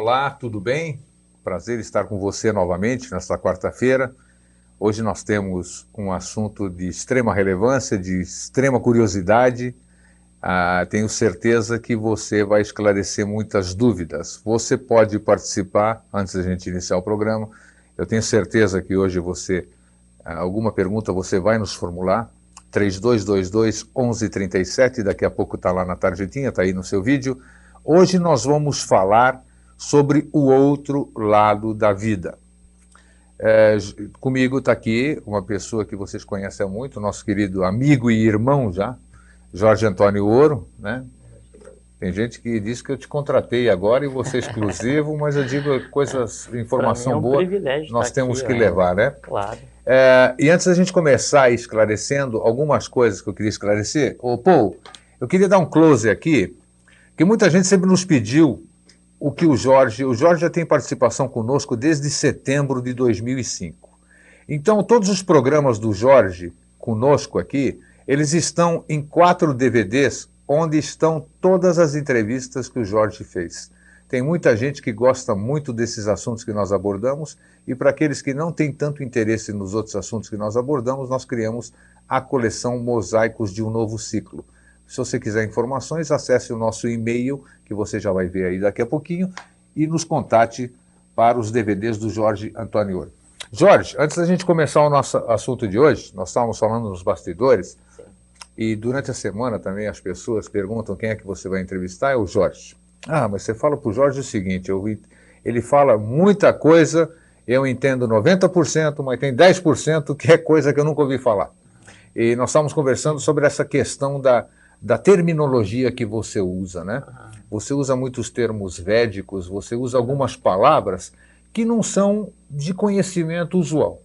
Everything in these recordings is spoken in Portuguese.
Olá, tudo bem? Prazer estar com você novamente nesta quarta-feira. Hoje nós temos um assunto de extrema relevância, de extrema curiosidade. Tenho certeza que você vai esclarecer muitas dúvidas. Você pode participar antes da gente iniciar o programa. Eu tenho certeza que hoje alguma pergunta você vai nos formular. 3222-1137, daqui a pouco está lá na tarjetinha, está aí no seu vídeo. Hoje nós vamos falar sobre o outro lado da vida. Comigo está aqui uma pessoa que vocês conhecem muito, nosso querido amigo e irmão já, Jorge Antônio Ouro, né? Tem gente que diz que eu te contratei agora e você é exclusivo, mas eu digo informação boa, nós temos que levar, né? Claro. E antes da gente começar esclarecendo algumas coisas que eu queria esclarecer, Paul, eu queria dar um close aqui, que muita gente sempre nos pediu o Jorge já tem participação conosco desde setembro de 2005. Então, todos os programas do Jorge conosco aqui, eles estão em 4 DVDs, onde estão todas as entrevistas que o Jorge fez. Tem muita gente que gosta muito desses assuntos que nós abordamos, e para aqueles que não têm tanto interesse nos outros assuntos que nós abordamos, nós criamos a coleção Mosaicos de um Novo Ciclo. Se você quiser informações, acesse o nosso e-mail, que você já vai ver aí daqui a pouquinho, e nos contate para os DVDs do Jorge Antônio Ouro. Jorge, antes da gente começar o nosso assunto de hoje, nós estávamos falando nos bastidores, e durante a semana também as pessoas perguntam quem é que você vai entrevistar, é o Jorge. Mas você fala para o Jorge o seguinte, ele fala muita coisa, eu entendo 90%, mas tem 10% que é coisa que eu nunca ouvi falar. E nós estávamos conversando sobre essa questão da terminologia que você usa, né? Você usa muitos termos védicos, você usa algumas palavras que não são de conhecimento usual.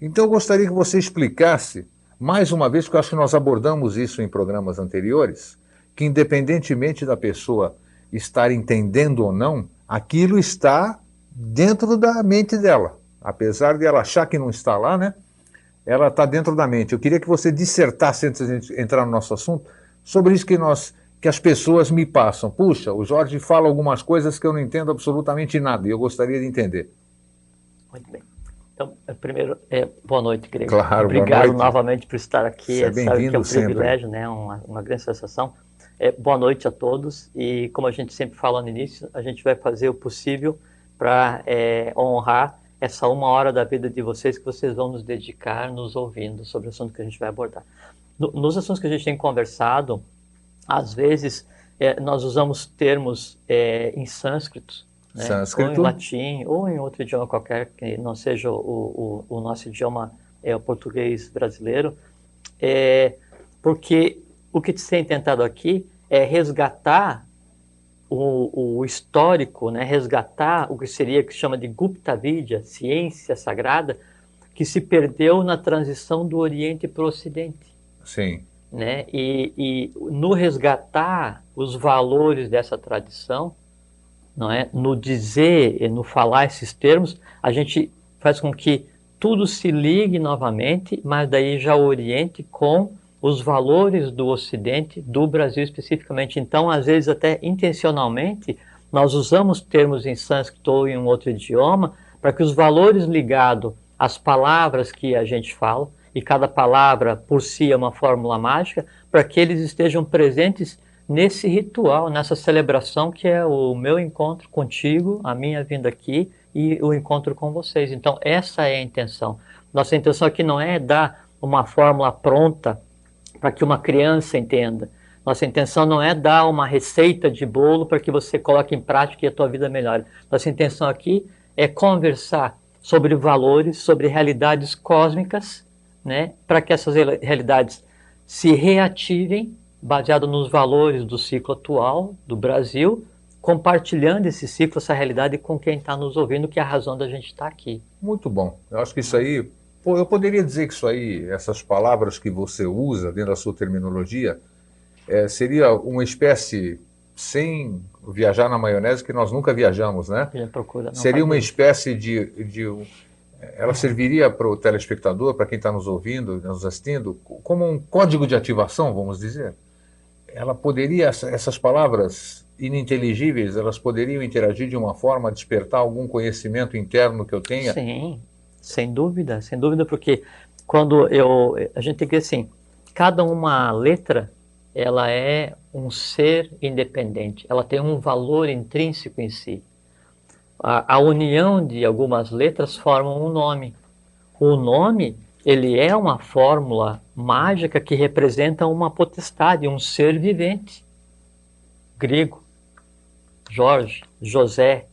Então eu gostaria que você explicasse, mais uma vez, porque eu acho que nós abordamos isso em programas anteriores, que independentemente da pessoa estar entendendo ou não, aquilo está dentro da mente dela. Apesar de ela achar que não está lá, né? Ela está dentro da mente. Eu queria que você dissertasse, antes de a gente entrar no nosso assunto, sobre isso que as pessoas me passam. Puxa, o Jorge fala algumas coisas que eu não entendo absolutamente nada, e eu gostaria de entender. Muito bem. Então, primeiro, boa noite, Grego. Claro, obrigado novamente por estar aqui. Você é bem-vindo sempre. Privilégio, né? Uma grande sensação. Boa noite a todos, e como a gente sempre fala no início, a gente vai fazer o possível para honrar essa 1 hora da vida de vocês que vocês vão nos dedicar, nos ouvindo sobre o assunto que a gente vai abordar. Nos assuntos que a gente tem conversado, às vezes nós usamos termos em sânscrito, né? Ou em latim, ou em outro idioma qualquer, que não seja o nosso idioma, o português brasileiro, porque o que se tem tentado aqui é resgatar o histórico, né? Resgatar o que se chama de Gupta Vidya, ciência sagrada, que se perdeu na transição do Oriente para o Ocidente. Sim. Né? E no resgatar os valores dessa tradição, não é? No dizer e no falar esses termos, a gente faz com que tudo se ligue novamente, mas daí já oriente com os valores do Ocidente, do Brasil especificamente. Então, às vezes, até intencionalmente, nós usamos termos em sânscrito ou em um outro idioma para que os valores ligados às palavras que a gente fala, e cada palavra por si é uma fórmula mágica, para que eles estejam presentes nesse ritual, nessa celebração que é o meu encontro contigo, a minha vinda aqui e o encontro com vocês. Então, essa é a intenção. Nossa intenção aqui não é dar uma fórmula pronta para que uma criança entenda. Nossa intenção não é dar uma receita de bolo para que você coloque em prática e a tua vida melhore. Nossa intenção aqui é conversar sobre valores, sobre realidades cósmicas, né, para que essas realidades se reativem, baseado nos valores do ciclo atual do Brasil, compartilhando esse ciclo, essa realidade com quem está nos ouvindo, que é a razão da gente estar aqui. Muito bom. Eu acho que isso aí, eu poderia dizer que isso aí, essas palavras que você usa dentro da sua terminologia, seria uma espécie, sem viajar na maionese, que nós nunca viajamos, né? Seria uma espécie ela serviria para o telespectador, para quem está nos ouvindo, nos assistindo, como um código de ativação, vamos dizer? ela poderia, essas palavras ininteligíveis, elas poderiam interagir de uma forma a despertar algum conhecimento interno que eu tenha? Sim, sem dúvida, porque quando a gente tem que assim, cada uma letra, ela é um ser independente, ela tem um valor intrínseco em si. A união de algumas letras formam um nome. O nome, ele é uma fórmula mágica que representa uma potestade, um ser vivente. Grego, Jorge, José,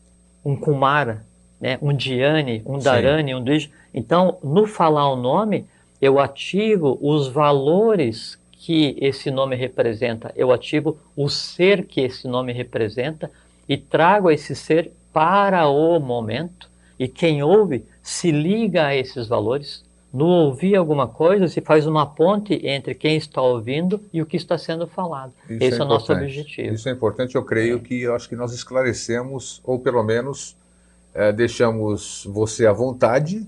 um Kumara, né? Um Diane, um Dharani, um Dvij. Então, no falar o nome, eu ativo os valores que esse nome representa, eu ativo o ser que esse nome representa e trago esse ser para o momento, e quem ouve se liga a esses valores. No ouvir alguma coisa, se faz uma ponte entre quem está ouvindo e o que está sendo falado. Esse é o nosso objetivo. Isso é importante, eu creio que eu acho que nós esclarecemos, ou pelo menos deixamos você à vontade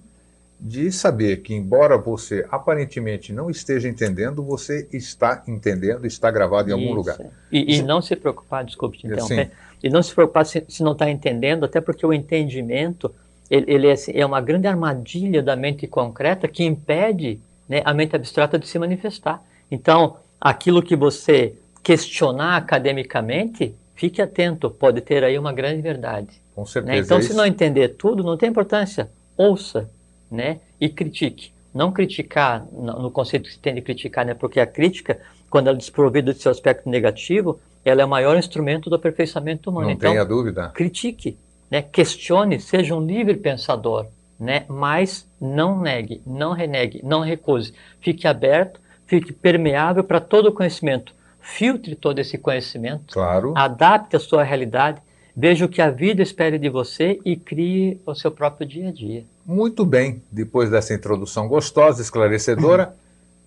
de saber que, embora você aparentemente não esteja entendendo, você está entendendo, está gravado em algum lugar. E não se preocupar, desculpe te interromper, e não se preocupar se não está entendendo, até porque o entendimento ele é uma grande armadilha da mente concreta que impede, né, a mente abstrata de se manifestar. Então, aquilo que você questionar academicamente, fique atento, pode ter aí uma grande verdade. Com certeza. Né? Então, se não entender tudo, não tem importância, ouça, né, e critique. Não criticar no conceito que se tem de criticar, né, porque a crítica, quando ela é desprovida de seu aspecto negativo, ela é o maior instrumento do aperfeiçoamento humano. Não tenha dúvida. Critique. Né, questione, seja um livre pensador, né, mas não negue, não renegue, não recuse. Fique aberto, fique permeável para todo o conhecimento. Filtre todo esse conhecimento, claro. Adapte a sua realidade, veja o que a vida espera de você e crie o seu próprio dia a dia. Muito bem, depois dessa introdução gostosa, esclarecedora.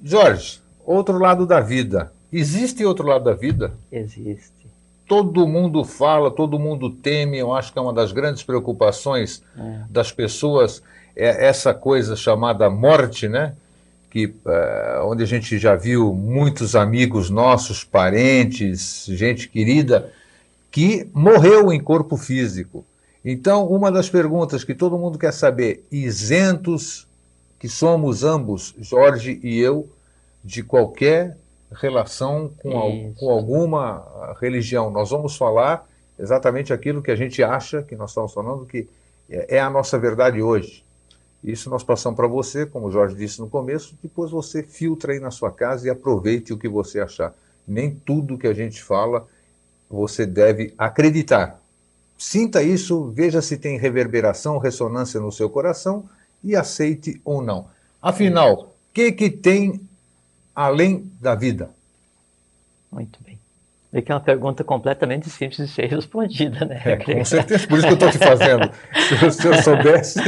Jorge, outro lado da vida. Existe outro lado da vida? Existe. Todo mundo fala, todo mundo teme, eu acho que é uma das grandes preocupações das pessoas, é essa coisa chamada morte, né? Que, onde a gente já viu muitos amigos nossos, parentes, gente querida, que morreu em corpo físico. Então, uma das perguntas que todo mundo quer saber, isentos que somos ambos, Jorge e eu, de qualquer relação com alguma religião. Nós vamos falar exatamente aquilo que a gente acha, que nós estamos falando, que é a nossa verdade hoje. Isso nós passamos para você, como o Jorge disse no começo, depois você filtra aí na sua casa e aproveite o que você achar. Nem tudo que a gente fala você deve acreditar. Sinta isso, veja se tem reverberação, ressonância no seu coração e aceite ou não. Afinal, o que tem além da vida? Muito bem. É que é uma pergunta completamente simples de ser respondida, né? Com certeza, por isso que eu estou te fazendo. Se eu soubesse...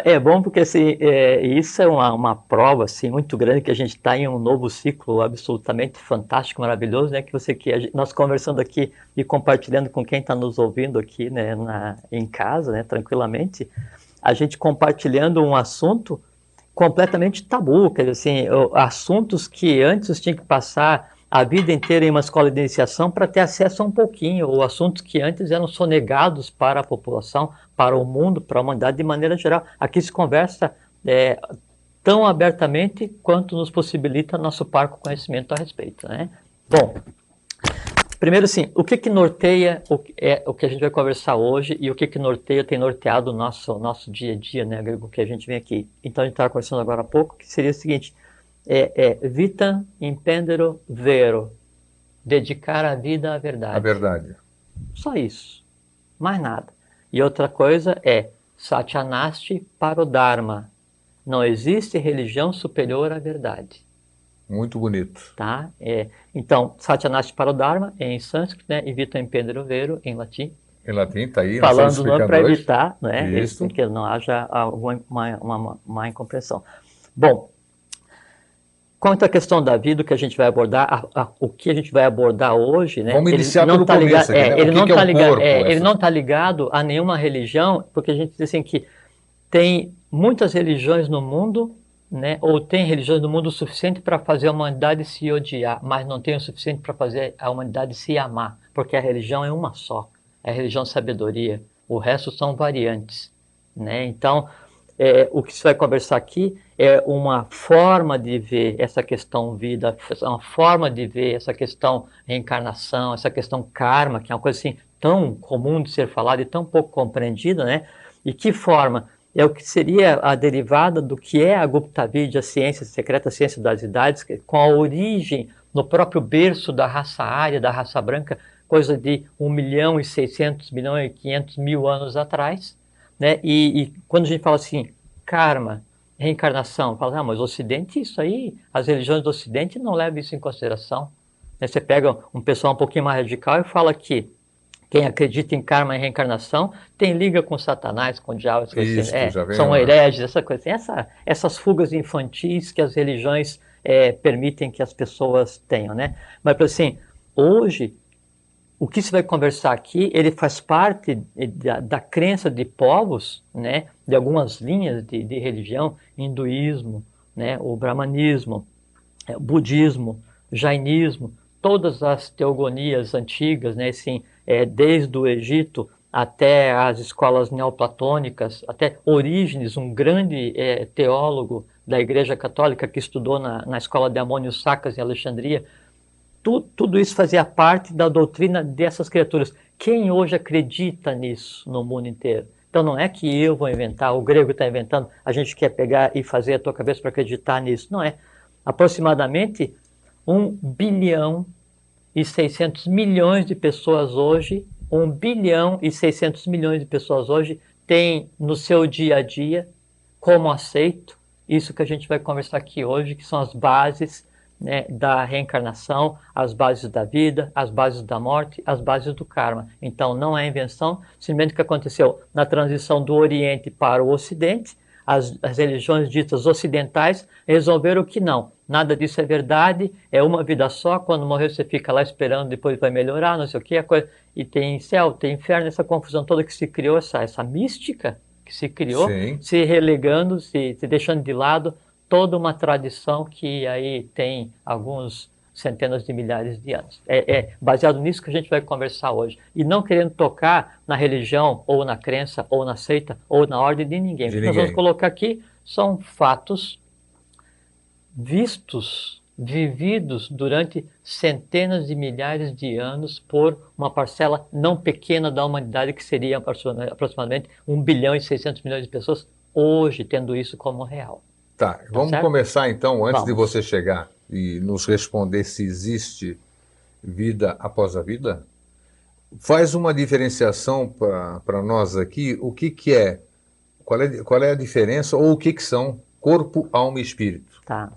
É bom porque assim, isso é uma prova assim, muito grande que a gente está em um novo ciclo absolutamente fantástico, maravilhoso, né? Nós conversando aqui e compartilhando com quem está nos ouvindo aqui, né, em casa, né, tranquilamente, a gente compartilhando um assunto completamente tabu, quer dizer, assim, assuntos que antes tinha que passar a vida inteira em uma escola de iniciação para ter acesso a um pouquinho, ou assuntos que antes eram sonegados para a população, para o mundo, para a humanidade de maneira geral. Aqui se conversa tão abertamente quanto nos possibilita nosso parco conhecimento a respeito, né? Bom, primeiro assim, o que norteia o que a gente vai conversar hoje e o que norteia, tem norteado o nosso dia a dia, né, Grego, que a gente vem aqui. Então a gente estava conversando agora há pouco, que seria o seguinte: vitam impendere vero, dedicar a vida à verdade. A verdade. Só isso, mais nada. E outra coisa é satyanasti parodharma, não existe religião superior à verdade. Muito bonito. Tá? Então, satyanasti parodharma é em sânscrito, né? E vitam impendere vero em latim. Em latim, está aí. Falando não para evitar, né? Isso. Que não haja alguma má incompreensão. Bom, quanto à questão da vida, o que a gente vai abordar, o que a gente vai abordar hoje, né? Vamos iniciar pelo começo aqui, né? Ele não está ligado a nenhuma religião, porque a gente diz assim que tem muitas religiões no mundo né, ou tem religiões no mundo o suficiente para fazer a humanidade se odiar, mas não tem o suficiente para fazer a humanidade se amar, porque a religião é uma só, é a religião sabedoria, o resto são variantes, né? Então, o que se vai conversar aqui é uma forma de ver essa questão vida, uma forma de ver essa questão reencarnação, essa questão karma, que é uma coisa assim tão comum de ser falada e tão pouco compreendida, né? E que forma? É o que seria a derivada do que é a Gupta Vidya, a ciência secreta, a ciência das idades, com a origem no próprio berço da raça ária, da raça branca, coisa de 1.600.000, 1.500.000 anos atrás, né? E quando a gente fala assim, karma, reencarnação, fala, mas o Ocidente, isso aí, as religiões do Ocidente não levam isso em consideração. Você pega um pessoal um pouquinho mais radical e fala que quem acredita em karma e reencarnação tem liga com Satanás, com o diabo, Isso, são hereges, essa coisa assim. Essas fugas infantis que as religiões permitem que as pessoas tenham, né? Mas assim, hoje, o que se vai conversar aqui, ele faz parte da crença de povos, né? De algumas linhas de religião, hinduísmo, né? O brahmanismo, o budismo, jainismo, todas as teogonias antigas, né? Assim, desde o Egito até as escolas neoplatônicas, até Orígenes, um grande teólogo da Igreja Católica que estudou na escola de Amônio Sacas em Alexandria, tudo isso fazia parte da doutrina dessas criaturas. Quem hoje acredita nisso no mundo inteiro? Então não é que eu vou inventar, o grego está inventando, a gente quer pegar e fazer a tua cabeça para acreditar nisso. Não é. Aproximadamente 1.600.000.000 de pessoas hoje, 1.600.000.000 de pessoas hoje têm no seu dia a dia como aceito isso que a gente vai conversar aqui hoje, que são as bases, né, da reencarnação, as bases da vida, as bases da morte, as bases do karma. Então não é invenção, simplesmente o que aconteceu na transição do Oriente para o Ocidente, as religiões ditas ocidentais resolveram que não, nada disso é verdade, é uma vida só, quando morrer você fica lá esperando, depois vai melhorar, não sei o que, a coisa, e tem céu, tem inferno, essa confusão toda que se criou, essa mística que se criou, Sim. se relegando, se deixando de lado toda uma tradição que aí tem alguns centenas de milhares de anos. É baseado nisso que a gente vai conversar hoje. E não querendo tocar na religião, ou na crença, ou na seita, ou na ordem de ninguém. O que nós vamos colocar aqui são fatos vistos, vividos durante centenas de milhares de anos por uma parcela não pequena da humanidade, que seria aproximadamente 1.600.000.000 de pessoas, hoje tendo isso como real. Tá, vamos começar então, antes de você chegar e nos responder se existe vida após a vida. Faz uma diferenciação para nós aqui, o que é, qual é a diferença ou o que são corpo, alma e espírito. Tá.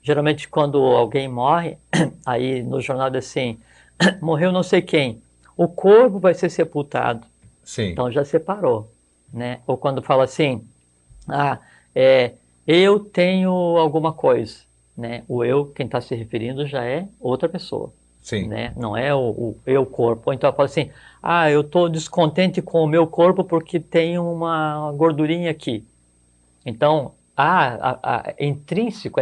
Geralmente quando alguém morre, aí no jornal diz assim, morreu não sei quem, o corpo vai ser sepultado. Sim. Então já separou, né? Ou quando fala assim, eu tenho alguma coisa, né? O eu, quem está se referindo, já é outra pessoa. Sim. Né? Não é o eu corpo. Ou então fala assim, eu estou descontente com o meu corpo porque tem uma gordurinha aqui. Então, é intrínseco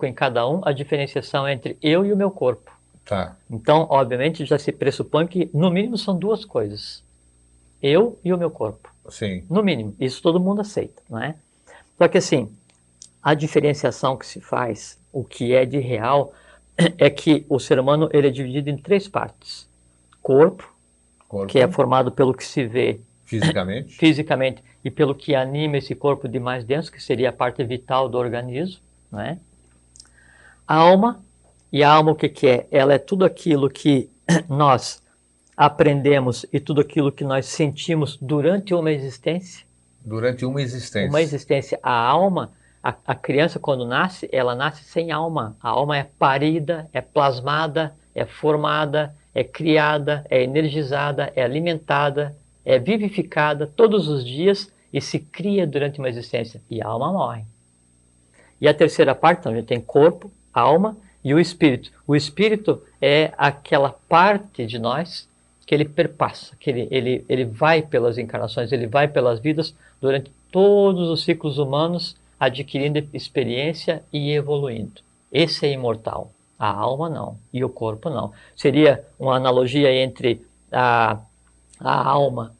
em cada um a diferenciação entre eu e o meu corpo. Tá. Então, obviamente, já se pressupõe que, no mínimo, são duas coisas. Eu e o meu corpo. Sim. No mínimo. Isso todo mundo aceita, não é? Só que, assim, a diferenciação que se faz, o que é de real, é que o ser humano ele é dividido em três partes. Corpo, que é formado pelo que se vê fisicamente e pelo que anima esse corpo de mais dentro, que seria a parte vital do organismo, não é? Alma, e a alma o que é? Ela é tudo aquilo que nós aprendemos e tudo aquilo que nós sentimos durante uma existência. Durante uma existência. Uma existência. A alma, a criança quando nasce, ela nasce sem alma. A alma é parida, é plasmada, é formada, é criada, é energizada, é alimentada, é vivificada todos os dias e se cria durante uma existência. E a alma morre. E a terceira parte, então, a gente tem corpo, alma e o espírito. O espírito é aquela parte de nós que ele perpassa, que ele vai pelas encarnações, ele vai pelas vidas durante todos os ciclos humanos, adquirindo experiência e evoluindo. Esse é imortal. A alma não, e o corpo não. Seria uma analogia entre a alma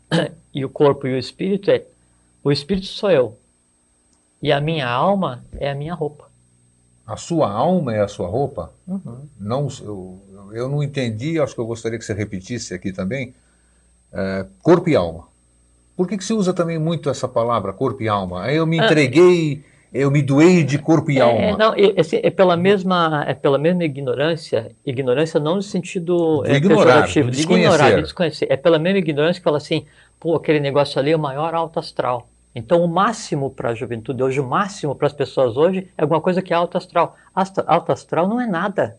e o corpo e o espírito, o espírito sou eu, e a minha alma é a minha roupa. A sua alma é a sua roupa? Uhum. Não, eu não entendi, acho que eu gostaria que você repetisse aqui também. Corpo e alma. Por que se usa também muito essa palavra, corpo e alma? Aí eu me entreguei, eu me doei de corpo e alma. Não, é pela mesma ignorância, ignorância não no sentido Do ignorar, pejorativo, do de ignorar, de desconhecer. desconhecer. É pela mesma ignorância que fala assim, pô, aquele negócio ali é o maior alto astral. Então o máximo para a juventude hoje, o máximo para as pessoas hoje é alguma coisa que é alto astral. Alto astral não é nada.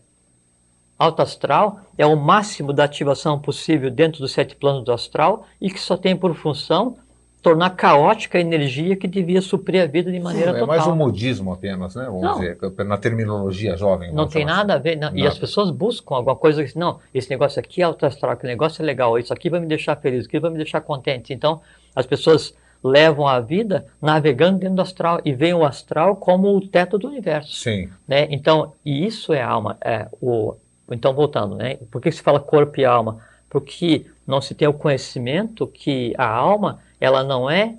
Alto astral é o máximo da ativação possível dentro dos 7 planos do astral e que só tem por função tornar caótica a energia que devia suprir a vida de maneira total. É mais um modismo apenas, né? Vamos dizer, na terminologia jovem. Não tem nada a ver. Não. E as pessoas buscam alguma coisa que, não, esse negócio aqui é alto astral, aquele negócio é legal, isso aqui vai me deixar feliz, isso aqui vai me deixar contente. Então, as pessoas levam a vida navegando dentro do astral e veem o astral como o teto do universo. Sim. Né? Então, e isso é a alma. Então, voltando, né? Por que se fala corpo e alma? Porque não se tem o conhecimento que a alma, ela não é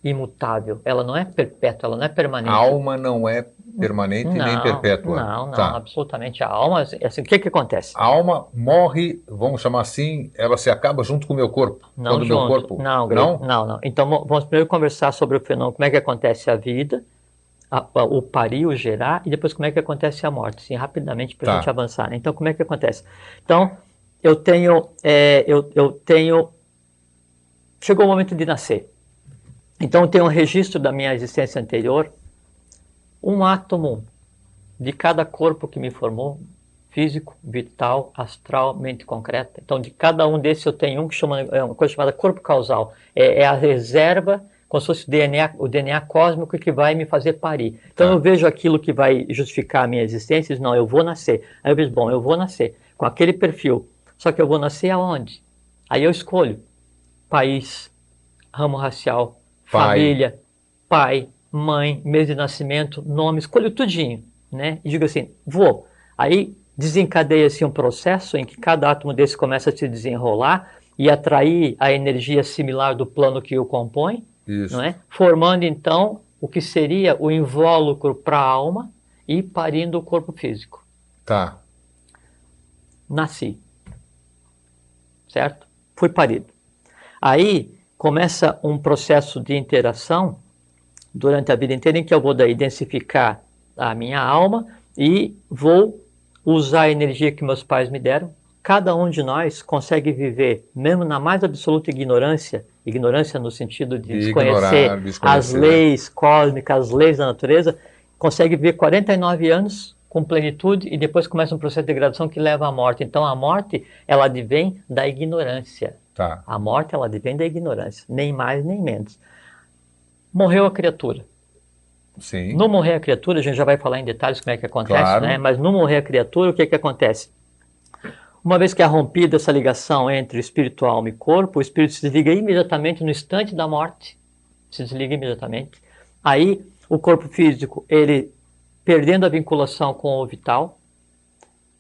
imutável, ela não é perpétua, ela não é permanente. A alma não é permanente nem perpétua. Não, absolutamente. A alma, assim, o que acontece? A alma morre, vamos chamar assim, ela se acaba junto com o meu corpo. Não quando junto. Meu corpo... Não. Então, vamos primeiro conversar sobre o fenômeno, como é que acontece a vida, o parir, o gerar, e depois como é que acontece a morte, assim, rapidamente para a gente avançar. Então, como é que acontece? Então, eu tenho, chegou o momento de nascer. Então, eu tenho um registro da minha existência anterior, um átomo de cada corpo que me formou, físico, vital, astral, mente concreta. Então, de cada um desses eu tenho um que é uma coisa chamada corpo causal. É a reserva, como se fosse o DNA cósmico que vai me fazer parir. Então, eu vejo aquilo que vai justificar a minha existência e diz, não, eu vou nascer. Aí eu vejo, bom, eu vou nascer com aquele perfil. Só que eu vou nascer aonde? Aí eu escolho país, ramo racial, família, pai, mãe, mês de nascimento, nome, escolho tudinho, né? E digo assim, vou. Aí desencadeia-se um processo em que cada átomo desse começa a se desenrolar e atrair a energia similar do plano que o compõe, não é? Formando então o que seria o invólucro para a alma e parindo o corpo físico. Tá. Nasci. Certo? Fui parido. Aí começa um processo de interação durante a vida inteira em que eu vou daí densificar a minha alma e vou usar a energia que meus pais me deram. Cada um de nós consegue viver, mesmo na mais absoluta ignorância no sentido de desconhecer as leis cósmicas, as leis da natureza, consegue viver 49 anos com plenitude e depois começa um processo de degradação que leva à morte. Então a morte, ela advém da ignorância. Tá. A morte, ela advém da ignorância, nem mais nem menos. Morreu a criatura. Sim. No morrer a criatura, a gente já vai falar em detalhes como é que acontece, né? Mas no morrer a criatura, o que acontece? Uma vez que é rompida essa ligação entre espírito, alma e corpo, o espírito se desliga imediatamente no instante da morte. Se desliga imediatamente. Aí, o corpo físico, ele perdendo a vinculação com o vital,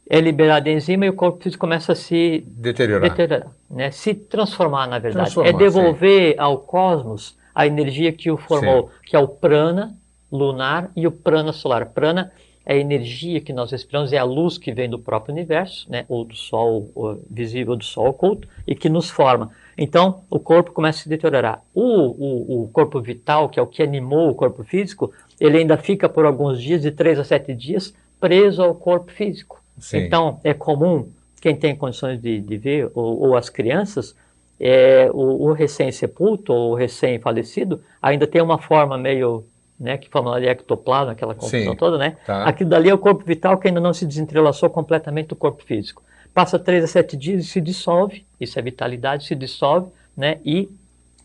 é liberado a enzima e o corpo físico começa a se deteriorar, né? Se transformar, na verdade. É devolver ao cosmos a energia que o formou, que é o prana lunar e o prana solar. Prana é a energia que nós respiramos, é a luz que vem do próprio universo, né? Ou do sol visível, do sol oculto, e que nos forma. Então, o corpo começa a se deteriorar. O corpo vital, que é o que animou o corpo físico, ele ainda fica por alguns dias, de 3 a 7 dias, preso ao corpo físico. Sim. Então, é comum, quem tem condições de ver, ou as crianças, o recém-sepulto ou o recém-falecido, ainda tem uma forma meio, né, que forma de ectoplasma, aquela confusão toda, né? Tá. Aquilo dali é o corpo vital que ainda não se desentrelaçou completamente do corpo físico. Passa 3 a 7 dias e se dissolve, isso é vitalidade, se dissolve, né? E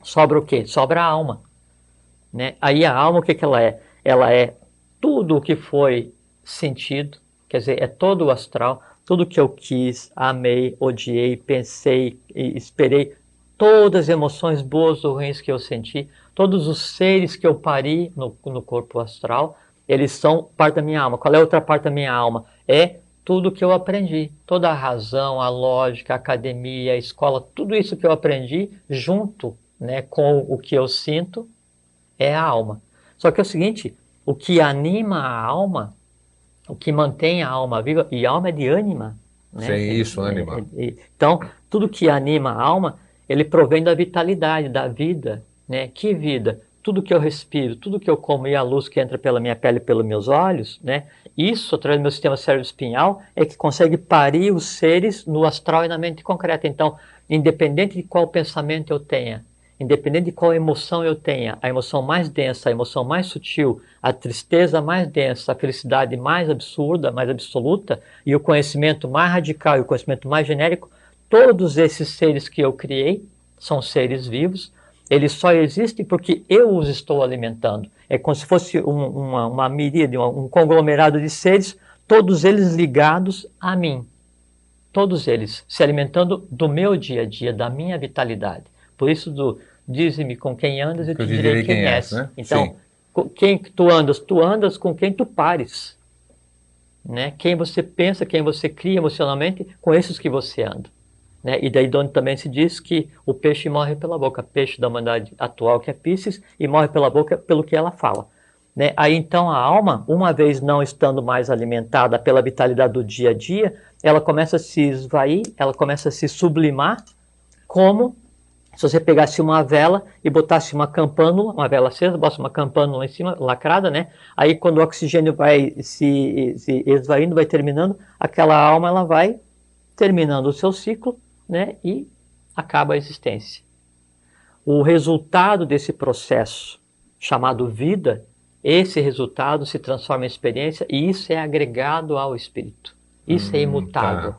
sobra o quê? Sobra a alma. Né? Aí a alma, o que ela é? Ela é tudo o que foi sentido, quer dizer, é todo o astral, tudo que eu quis, amei, odiei, pensei, esperei, todas as emoções boas ou ruins que eu senti, todos os seres que eu pari no corpo astral, eles são parte da minha alma. Qual é a outra parte da minha alma? É tudo que eu aprendi, toda a razão, a lógica, a academia, a escola, tudo isso que eu aprendi junto, né, com o que eu sinto é a alma. Só que é o seguinte, o que anima a alma, o que mantém a alma viva, e a alma é de ânima, né? Sim, isso, ânima. Então, tudo que anima a alma, ele provém da vitalidade, da vida, né? Que vida? Tudo que eu respiro, tudo que eu como e a luz que entra pela minha pele e pelos meus olhos, né? Isso, através do meu sistema cérebro-espinhal, é que consegue parir os seres no astral e na mente concreta. Então, independente de qual pensamento eu tenha, independente de qual emoção eu tenha, a emoção mais densa, a emoção mais sutil, a tristeza mais densa, a felicidade mais absurda, mais absoluta, e o conhecimento mais radical e o conhecimento mais genérico, todos esses seres que eu criei são seres vivos. Eles só existem porque eu os estou alimentando. É como se fosse uma miríade, um conglomerado de seres, todos eles ligados a mim. Todos eles se alimentando do meu dia a dia, da minha vitalidade. Por isso, dize-me com quem andas e te direi quem és. Né? Então, quem tu andas com quem tu pares. Né? Quem você pensa, quem você cria emocionalmente, com esses que você anda. Né? E daí onde também se diz que o peixe morre pela boca, peixe da humanidade atual que é Piscis, e morre pela boca pelo que ela fala. Né? Aí então a alma, uma vez não estando mais alimentada pela vitalidade do dia a dia, ela começa a se esvair, ela começa a se sublimar, como se você pegasse uma vela e botasse uma campânula, uma vela acesa, bota uma campânula em cima, lacrada, né? Aí quando o oxigênio vai se esvaindo, vai terminando, aquela alma ela vai terminando o seu ciclo, né? E acaba a existência. O resultado desse processo, chamado vida, esse resultado se transforma em experiência e isso é agregado ao espírito. Isso é imutável. Tá.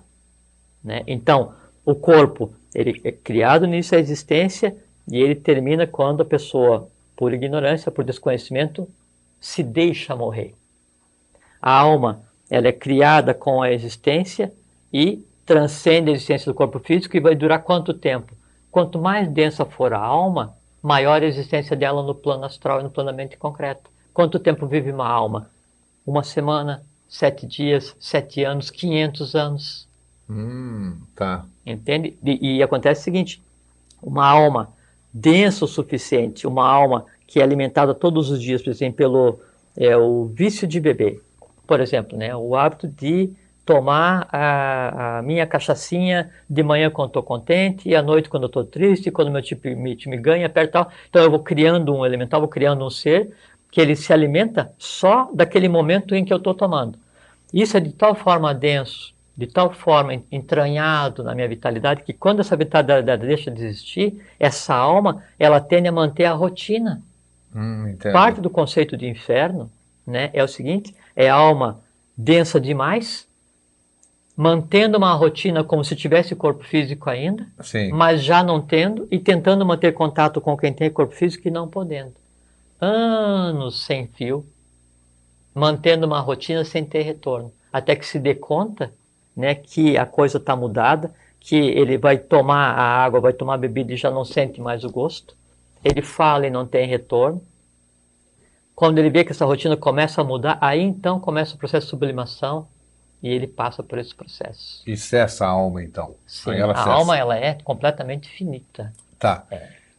Né? Então, o corpo, ele é criado nisso a existência e ele termina quando a pessoa, por ignorância, por desconhecimento, se deixa morrer. A alma, ela é criada com a existência e transcende a existência do corpo físico e vai durar quanto tempo? Quanto mais densa for a alma, maior a existência dela no plano astral e no plano da mente concreta. Quanto tempo vive uma alma? 1 semana, 7 dias, 7 anos, 500 anos. Tá. Entende? E acontece o seguinte, uma alma densa o suficiente, uma alma que é alimentada todos os dias, por exemplo, pelo o vício de beber. Por exemplo, né, o hábito de tomar a minha cachaçinha de manhã quando estou contente, e à noite quando eu estou triste, quando meu time ganha, perto tal. Então eu vou criando um elemental, vou criando um ser que ele se alimenta só daquele momento em que eu estou tomando. Isso é de tal forma denso, de tal forma entranhado na minha vitalidade, que quando essa vitalidade deixa de existir, essa alma, ela tende a manter a rotina. Parte do conceito de inferno, né, é o seguinte, é a alma densa demais, mantendo uma rotina como se tivesse corpo físico ainda, Sim. mas já não tendo, e tentando manter contato com quem tem corpo físico e não podendo. Anos sem fio, mantendo uma rotina sem ter retorno, até que se dê conta, né, que a coisa está mudada, que ele vai tomar a água, vai tomar a bebida e já não sente mais o gosto. Ele fala e não tem retorno. Quando ele vê que essa rotina começa a mudar, aí então começa o processo de sublimação e ele passa por esse processo. E cessa a alma, então? Sim, a alma ela é completamente finita. Tá.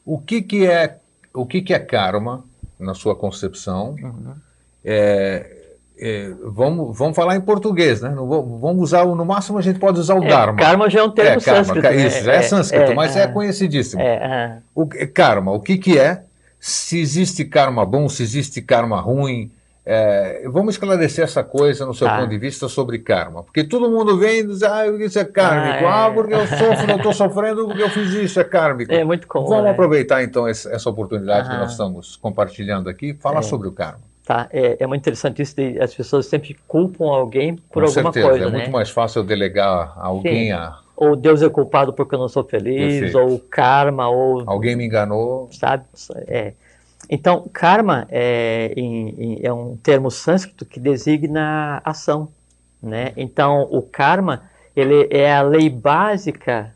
O que é karma, na sua concepção? Vamos falar em português, né? Vamos usar, no máximo a gente pode usar o Dharma. Karma já é um termo sânscrito. Isso, já é sânscrito, mas é conhecidíssimo. Karma, o que é? Se existe karma bom, se existe karma ruim. Vamos esclarecer essa coisa no seu ponto de vista sobre karma. Porque todo mundo vem e diz, isso é kármico. Porque eu sofro, eu estou sofrendo porque eu fiz isso, é kármico. É muito comum. Vamos aproveitar então essa oportunidade que nós estamos compartilhando aqui, falar sobre o karma. Tá, é muito interessante isso, as pessoas sempre culpam alguém por alguma coisa, né? É muito mais fácil eu delegar a alguém a... Ou Deus é culpado porque eu não sou feliz, Perfeito. Ou karma, ou... Alguém me enganou. Sabe? Então, karma é um termo sânscrito que designa ação, né? Então, o karma, ele é a lei básica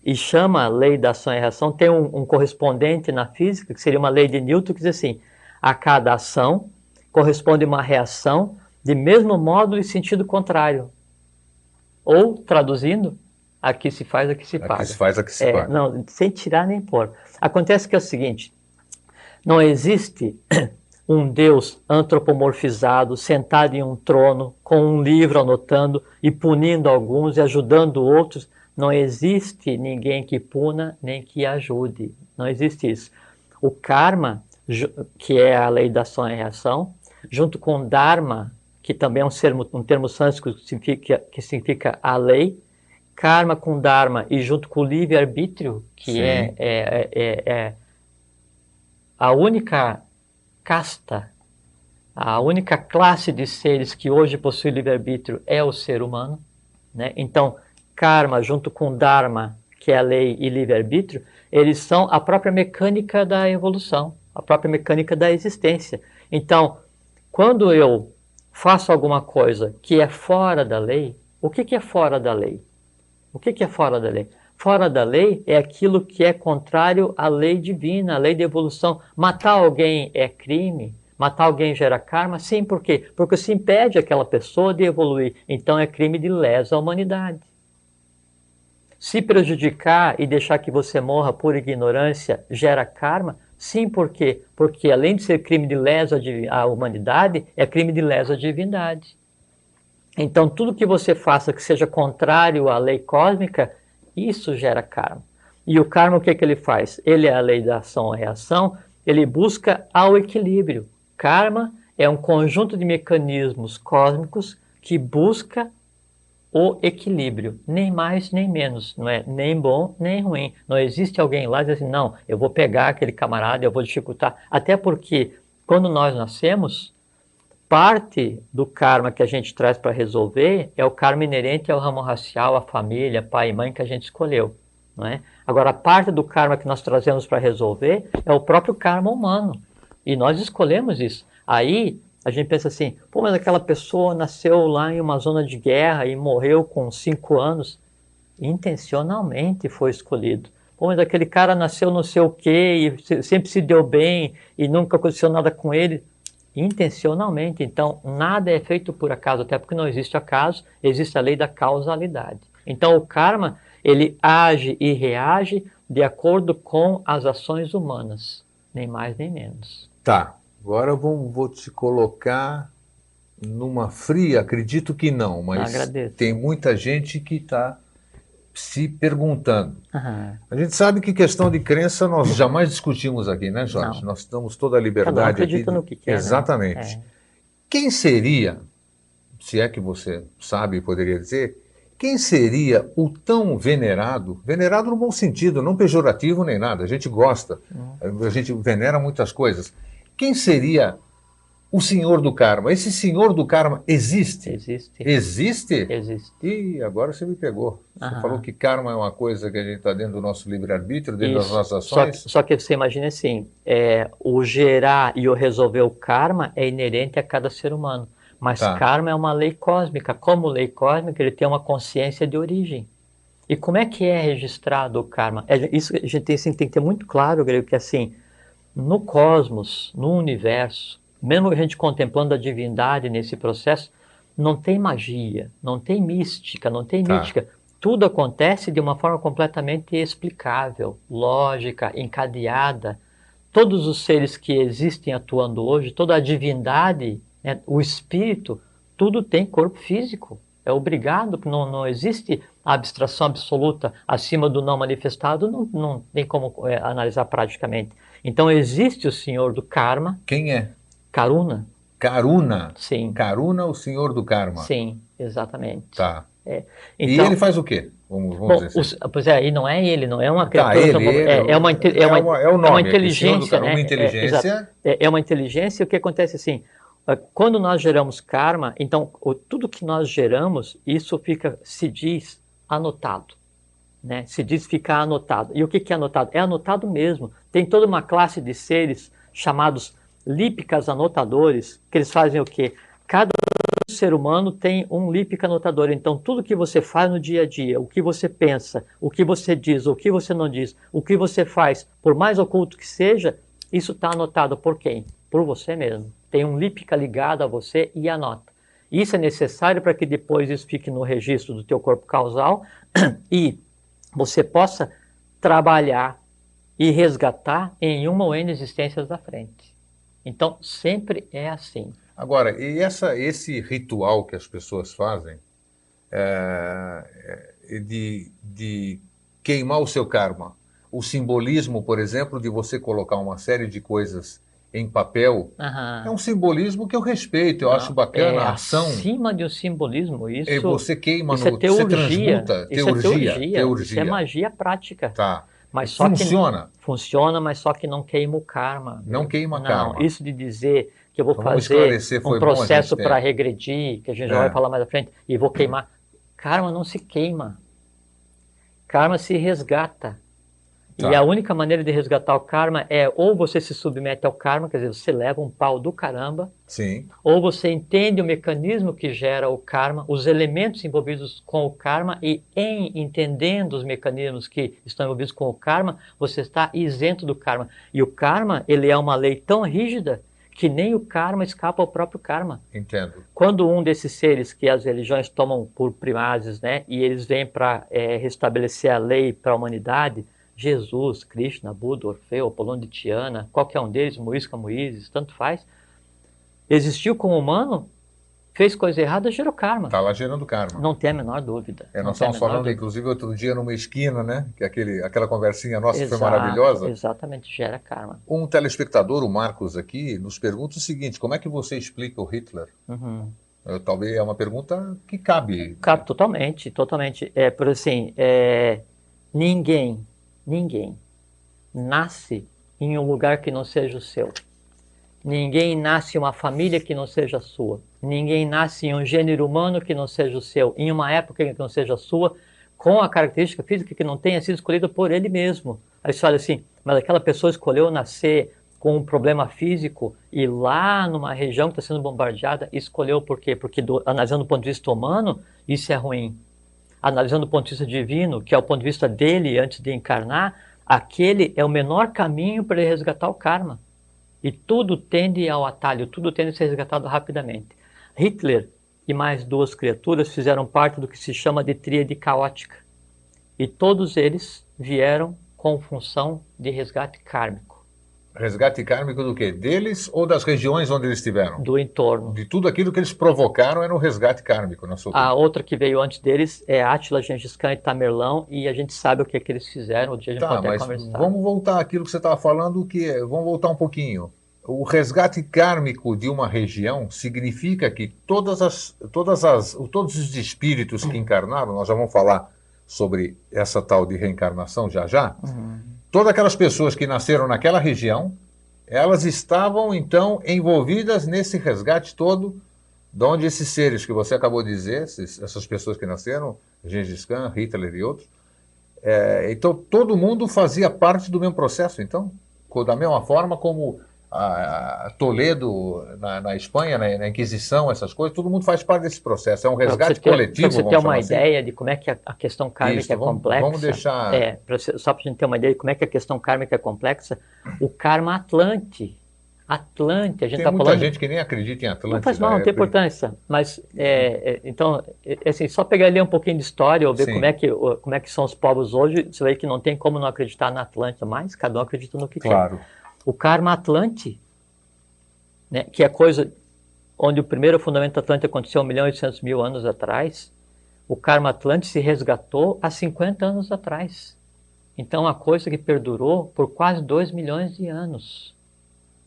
e chama a lei da ação e reação, tem um correspondente na física, que seria uma lei de Newton, que diz assim, a cada ação corresponde uma reação de mesmo modo e sentido contrário. Ou, traduzindo, aqui se faz, aqui se paga. Aqui se faz, aqui se paga. Não, sem tirar nem pôr. Acontece que é o seguinte, não existe um Deus antropomorfizado, sentado em um trono, com um livro anotando e punindo alguns e ajudando outros. Não existe ninguém que puna nem que ajude. Não existe isso. O karma, que é a lei da ação e reação, junto com o dharma, que também é um termo sânscrito que significa a lei, karma com dharma e junto com o livre-arbítrio, que é a única casta, a única classe de seres que hoje possui livre-arbítrio é o ser humano, né? Então, karma junto com dharma, que é a lei e livre-arbítrio, eles são a própria mecânica da evolução, a própria mecânica da existência. Então, quando eu faço alguma coisa que é fora da lei, o que é fora da lei? O que é fora da lei? Fora da lei é aquilo que é contrário à lei divina, à lei de evolução. Matar alguém é crime? Matar alguém gera karma? Sim, por quê? Porque se impede aquela pessoa de evoluir. Então é crime de lesa humanidade. Se prejudicar e deixar que você morra por ignorância gera karma? Sim, por quê? Porque além de ser crime de lesa à humanidade, é crime de lesa à divindade. Então tudo que você faça que seja contrário à lei cósmica, isso gera karma. E o karma, o que ele faz? Ele é a lei da ação e reação, ele busca ao equilíbrio. Karma é um conjunto de mecanismos cósmicos que busca o equilíbrio, nem mais nem menos, não é nem bom nem ruim. Não existe alguém lá e diz assim, não, eu vou pegar aquele camarada, eu vou dificultar. Até porque quando nós nascemos, parte do karma que a gente traz para resolver é o karma inerente ao ramo racial, à família, pai e mãe que a gente escolheu, não é? Agora, a parte do karma que nós trazemos para resolver é o próprio karma humano. E nós escolhemos isso. Aí, a gente pensa assim, pô, mas aquela pessoa nasceu lá em uma zona de guerra e morreu com 5 anos. Intencionalmente foi escolhido. Pô, mas aquele cara nasceu não sei o quê e sempre se deu bem e nunca aconteceu nada com ele. Intencionalmente. Então, nada é feito por acaso, até porque não existe acaso, existe a lei da causalidade. Então, o karma, ele age e reage de acordo com as ações humanas, nem mais nem menos. Tá, agora eu vou te colocar numa fria, acredito que não, mas tem muita gente que está se perguntando. A gente sabe que questão de crença nós jamais discutimos aqui, né, Jorge? Não. Nós damos toda a liberdade. Cada um acredita no que quer. Exatamente. Né? Quem seria, se é que você sabe e poderia dizer, quem seria o tão venerado no bom sentido, não pejorativo nem nada, a gente gosta, a gente venera muitas coisas. Quem seria o senhor do karma? Esse senhor do karma existe? Existe. Existe? Existe. E agora você me pegou. Você falou que karma é uma coisa que a gente está dentro do nosso livre-arbítrio, dentro das nossas ações. Só que você imagina assim, o gerar e o resolver o karma é inerente a cada ser humano. Mas karma é uma lei cósmica. Como lei cósmica, ele tem uma consciência de origem. E como é que é registrado o karma? Isso a gente tem que ter muito claro, Grego, que assim, no cosmos, no universo, mesmo a gente contemplando a divindade nesse processo, não tem magia, não tem mística, não tem mítica. Tudo acontece de uma forma completamente explicável, lógica, encadeada. Todos os seres que existem atuando hoje, toda a divindade, né, o espírito, tudo tem corpo físico. É obrigado, não existe abstração absoluta acima do não manifestado, não tem como analisar praticamente. Então existe o senhor do karma. Quem é? Karuna. Karuna? Sim. Karuna, o senhor do karma. Sim, exatamente. Tá. Então, e ele faz o quê? Vamos dizer assim. Pois é, e não é ele, não é uma criatura. É uma inteligência, né? Uma inteligência. É uma inteligência, e o que acontece assim, quando nós geramos karma, então tudo que nós geramos, isso se diz anotado. Né? Se diz ficar anotado. E o que é anotado? É anotado mesmo. Tem toda uma classe de seres chamados lípicas anotadores, que eles fazem o quê? Cada ser humano tem um lípica anotador. Então, tudo que você faz no dia a dia, o que você pensa, o que você diz, o que você não diz, o que você faz, por mais oculto que seja, isso está anotado por quem? Por você mesmo. Tem um lípica ligado a você e anota. Isso é necessário para que depois isso fique no registro do teu corpo causal e você possa trabalhar e resgatar em uma ou N existências da frente. Então, sempre é assim. Agora, e esse ritual que as pessoas fazem de queimar o seu karma, o simbolismo, por exemplo, de você colocar uma série de coisas em papel, é um simbolismo que eu respeito, eu acho bacana a ação. Acima de um simbolismo, isso, você queima isso no... é teurgia, Você transmuta, teurgia. Isso é magia prática. Tá. Mas só funciona. Funciona, mas só que não queima o karma. Não queima karma. Isso de dizer que eu vou então, fazer um processo para regredir, que a gente já vai falar mais à frente, e vou queimar. Karma não se queima. Karma se resgata. Tá. E a única maneira de resgatar o karma é ou você se submete ao karma, quer dizer, você leva um pau do caramba, sim, ou você entende o mecanismo que gera o karma, os elementos envolvidos com o karma, e em entendendo os mecanismos que estão envolvidos com o karma, você está isento do karma. E o karma, ele é uma lei tão rígida que nem o karma escapa ao próprio karma. Entendo. Quando um desses seres que as religiões tomam por primazes, né, e eles vêm para restabelecer a lei para a humanidade, Jesus, Krishna, Buda, Orfeu, Apolônio de Tiana, qualquer um deles, Muisca, Moises, tanto faz, existiu como humano, fez coisa errada, gerou karma. Está lá gerando karma. Não tem a menor dúvida. Nós estávamos falando, inclusive, outro dia numa esquina, né? Que aquela conversinha nossa foi maravilhosa. Exatamente, gera karma. Um telespectador, o Marcos aqui, nos pergunta o seguinte: como é que você explica o Hitler? Talvez é uma pergunta que cabe. Cabe totalmente, totalmente. Por assim, ninguém nasce em um lugar que não seja o seu. Ninguém nasce em uma família que não seja a sua. Ninguém nasce em um gênero humano que não seja o seu, em uma época que não seja a sua, com a característica física que não tenha sido escolhida por ele mesmo. Aí você fala assim, mas aquela pessoa escolheu nascer com um problema físico e lá numa região que está sendo bombardeada, escolheu por quê? Porque analisando do ponto de vista humano, isso é ruim. Analisando do ponto de vista divino, que é o ponto de vista dele antes de encarnar, aquele é o menor caminho para ele resgatar o karma. E tudo tende ao atalho, tudo tende a ser resgatado rapidamente. Hitler e mais duas criaturas fizeram parte do que se chama de tríade caótica. E todos eles vieram com função de resgate kármico. Resgate kármico do quê? Deles ou das regiões onde eles estiveram? Do entorno. De tudo aquilo que eles provocaram era um resgate kármico. A outra que veio antes deles é Átila, Gengis Khan e Tamerlão, e a gente sabe o que é que eles fizeram, o dia a gente pode até conversar. Vamos voltar àquilo que você estava falando, vamos voltar um pouquinho. O resgate kármico de uma região significa que todos os espíritos que encarnaram, nós já vamos falar sobre essa tal de reencarnação já, todas aquelas pessoas que nasceram naquela região, elas estavam, então, envolvidas nesse resgate todo, de onde esses seres que você acabou de dizer, essas pessoas que nasceram, Gengis Khan, Hitler e outros, então todo mundo fazia parte do mesmo processo, então, da mesma forma como Toledo, na Espanha, na Inquisição, essas coisas, todo mundo faz parte desse processo. É um resgate coletivo, para você ter uma ideia de como é que a questão kármica é complexa. Vamos deixar... Só para a gente ter uma ideia de como é que a questão kármica é complexa, o karma Atlante, a gente tem tá muita falando... gente que nem acredita em Atlântida. Não faz mal, não tem importância. Mas, então, assim, só pegar ali um pouquinho de história, ou ver como é que são os povos hoje, você vê que não tem como não acreditar na Atlântida, mas cada um acredita no que quer. O karma Atlante, né, que é coisa onde o primeiro fundamento Atlante aconteceu 1.800.000 anos atrás, o karma Atlante se resgatou há 50 anos atrás. Então, uma coisa que perdurou por quase 2 milhões de anos.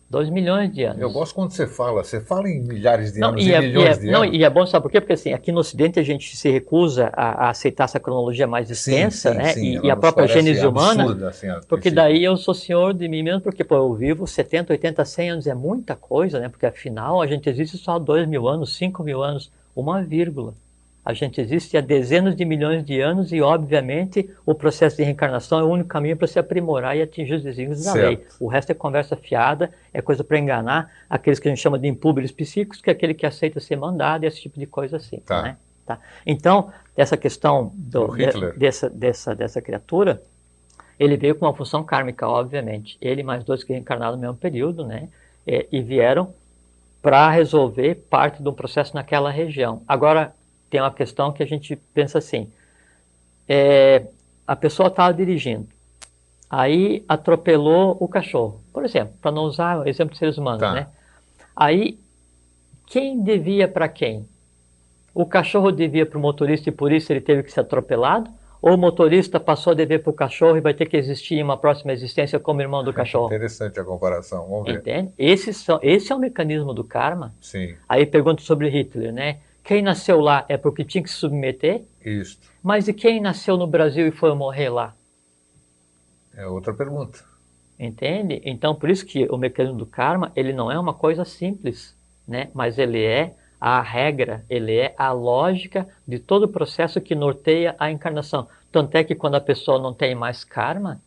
2 milhões de anos. Eu gosto quando você fala em milhares de anos e milhões de anos. E é bom, sabe por quê? Porque assim, aqui no Ocidente a gente se recusa a aceitar essa cronologia mais extensa, né? E a própria gênese humana, absurda, assim, porque daí eu sou senhor de mim mesmo, porque eu vivo 70, 80, 100 anos, é muita coisa, né? Porque afinal a gente existe só 2 mil anos, 5 mil anos, uma vírgula. A gente existe há dezenas de milhões de anos e, obviamente, o processo de reencarnação é o único caminho para se aprimorar e atingir os desígnios da lei. O resto é conversa fiada, é coisa para enganar aqueles que a gente chama de impúberes psíquicos, que é aquele que aceita ser mandado e esse tipo de coisa assim. Tá. Né? Tá. Então, essa questão dessa criatura, ele veio com uma função kármica, obviamente. Ele mais dois que reencarnaram no mesmo período, né? E vieram para resolver parte de um processo naquela região. Agora, tem uma questão que a gente pensa assim, a pessoa estava dirigindo, aí atropelou o cachorro, por exemplo, para não usar o exemplo de seres humanos, né? Aí, quem devia para quem? O cachorro devia para o motorista e por isso ele teve que ser atropelado? Ou o motorista passou a dever para o cachorro e vai ter que existir em uma próxima existência como irmão do cachorro? Interessante a comparação, vamos ver. Entende? Esse é o mecanismo do karma. Sim. Aí pergunta sobre Hitler, né? Quem nasceu lá é porque tinha que se submeter? Isso. Mas e quem nasceu no Brasil e foi morrer lá? É outra pergunta. Entende? Então, por isso que o mecanismo do karma, ele não é uma coisa simples, né? Mas ele é a regra, ele é a lógica de todo o processo que norteia a encarnação. Tanto é que quando a pessoa não tem mais karma,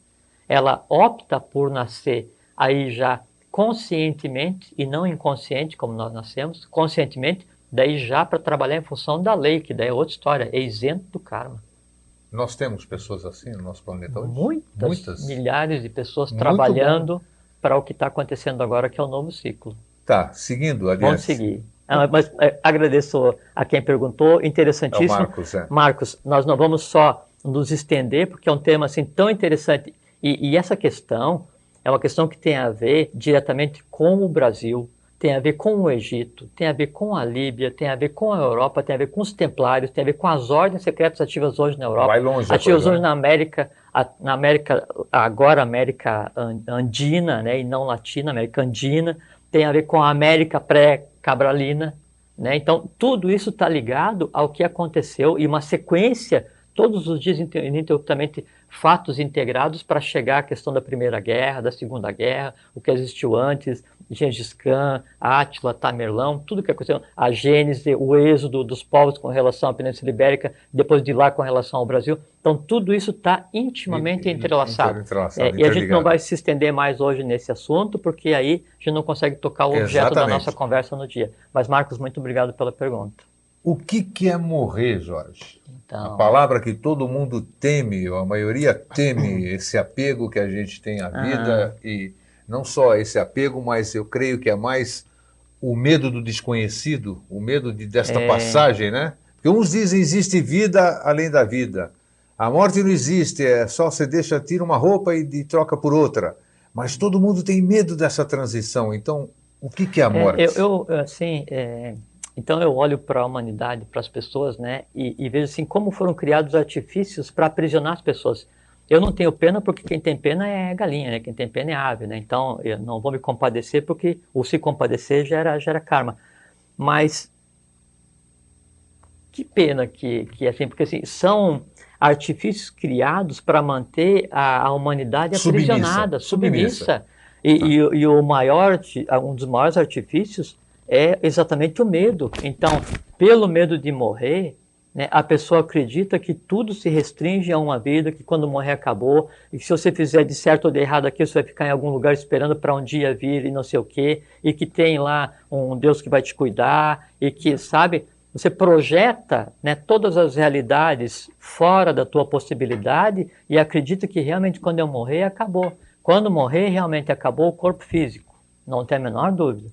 ela opta por nascer aí já conscientemente e não inconsciente, como nós nascemos, conscientemente, daí já para trabalhar em função da lei, que daí é outra história, é isento do karma. Nós temos pessoas assim no nosso planeta hoje? Muitas. Milhares de pessoas trabalhando para o que está acontecendo agora, que é o novo ciclo. Tá, seguindo, adiante. Vamos seguir. Mas agradeço a quem perguntou, interessantíssimo. É o Marcos, Marcos, nós não vamos só nos estender, porque é um tema assim tão interessante. E essa questão é uma questão que tem a ver diretamente com o Brasil, tem a ver com o Egito, tem a ver com a Líbia, tem a ver com a Europa, tem a ver com os templários, tem a ver com as ordens secretas ativas hoje na Europa. Vai longe ativas hoje, né? na América, agora América Andina, né, e não Latina, América Andina, tem a ver com a América pré-cabralina, né? Então, tudo isso está ligado ao que aconteceu e uma sequência, todos os dias ininterruptamente, fatos integrados para chegar à questão da Primeira Guerra, da Segunda Guerra, o que existiu antes, Gengis Khan, Átila, Tamerlão, tudo que aconteceu, a gênese, o êxodo dos povos com relação à Península Ibérica, depois de lá com relação ao Brasil. Então, tudo isso está intimamente entrelaçado. E a gente não vai se estender mais hoje nesse assunto, porque aí a gente não consegue tocar o objeto da nossa conversa no dia. Mas, Marcos, muito obrigado pela pergunta. O que é morrer, Jorge? Então, a palavra que todo mundo teme, ou a maioria teme, esse apego que a gente tem à vida, e não só esse apego, mas eu creio que é mais o medo do desconhecido, o medo desta passagem, né? Porque uns dizem existe vida além da vida. A morte não existe, é só você tira uma roupa e troca por outra. Mas todo mundo tem medo dessa transição. Então, o que é a morte? Então eu olho para a humanidade, para as pessoas, né, e vejo assim como foram criados artifícios para aprisionar as pessoas. Eu não tenho pena porque quem tem pena é galinha, né? Quem tem pena é ave, né? Então eu não vou me compadecer porque ou se compadecer gera karma. Mas que pena que assim, porque assim, são artifícios criados para manter a humanidade aprisionada, submissa. E um dos maiores artifícios é exatamente o medo. Então, pelo medo de morrer, né, a pessoa acredita que tudo se restringe a uma vida, que quando morrer acabou, e que se você fizer de certo ou de errado aqui, você vai ficar em algum lugar esperando para um dia vir e não sei o quê, e que tem lá um Deus que vai te cuidar, e que, sabe, você projeta, né, todas as realidades fora da tua possibilidade e acredita que realmente quando eu morrer, acabou. Quando morrer, realmente acabou o corpo físico, não tem a menor dúvida.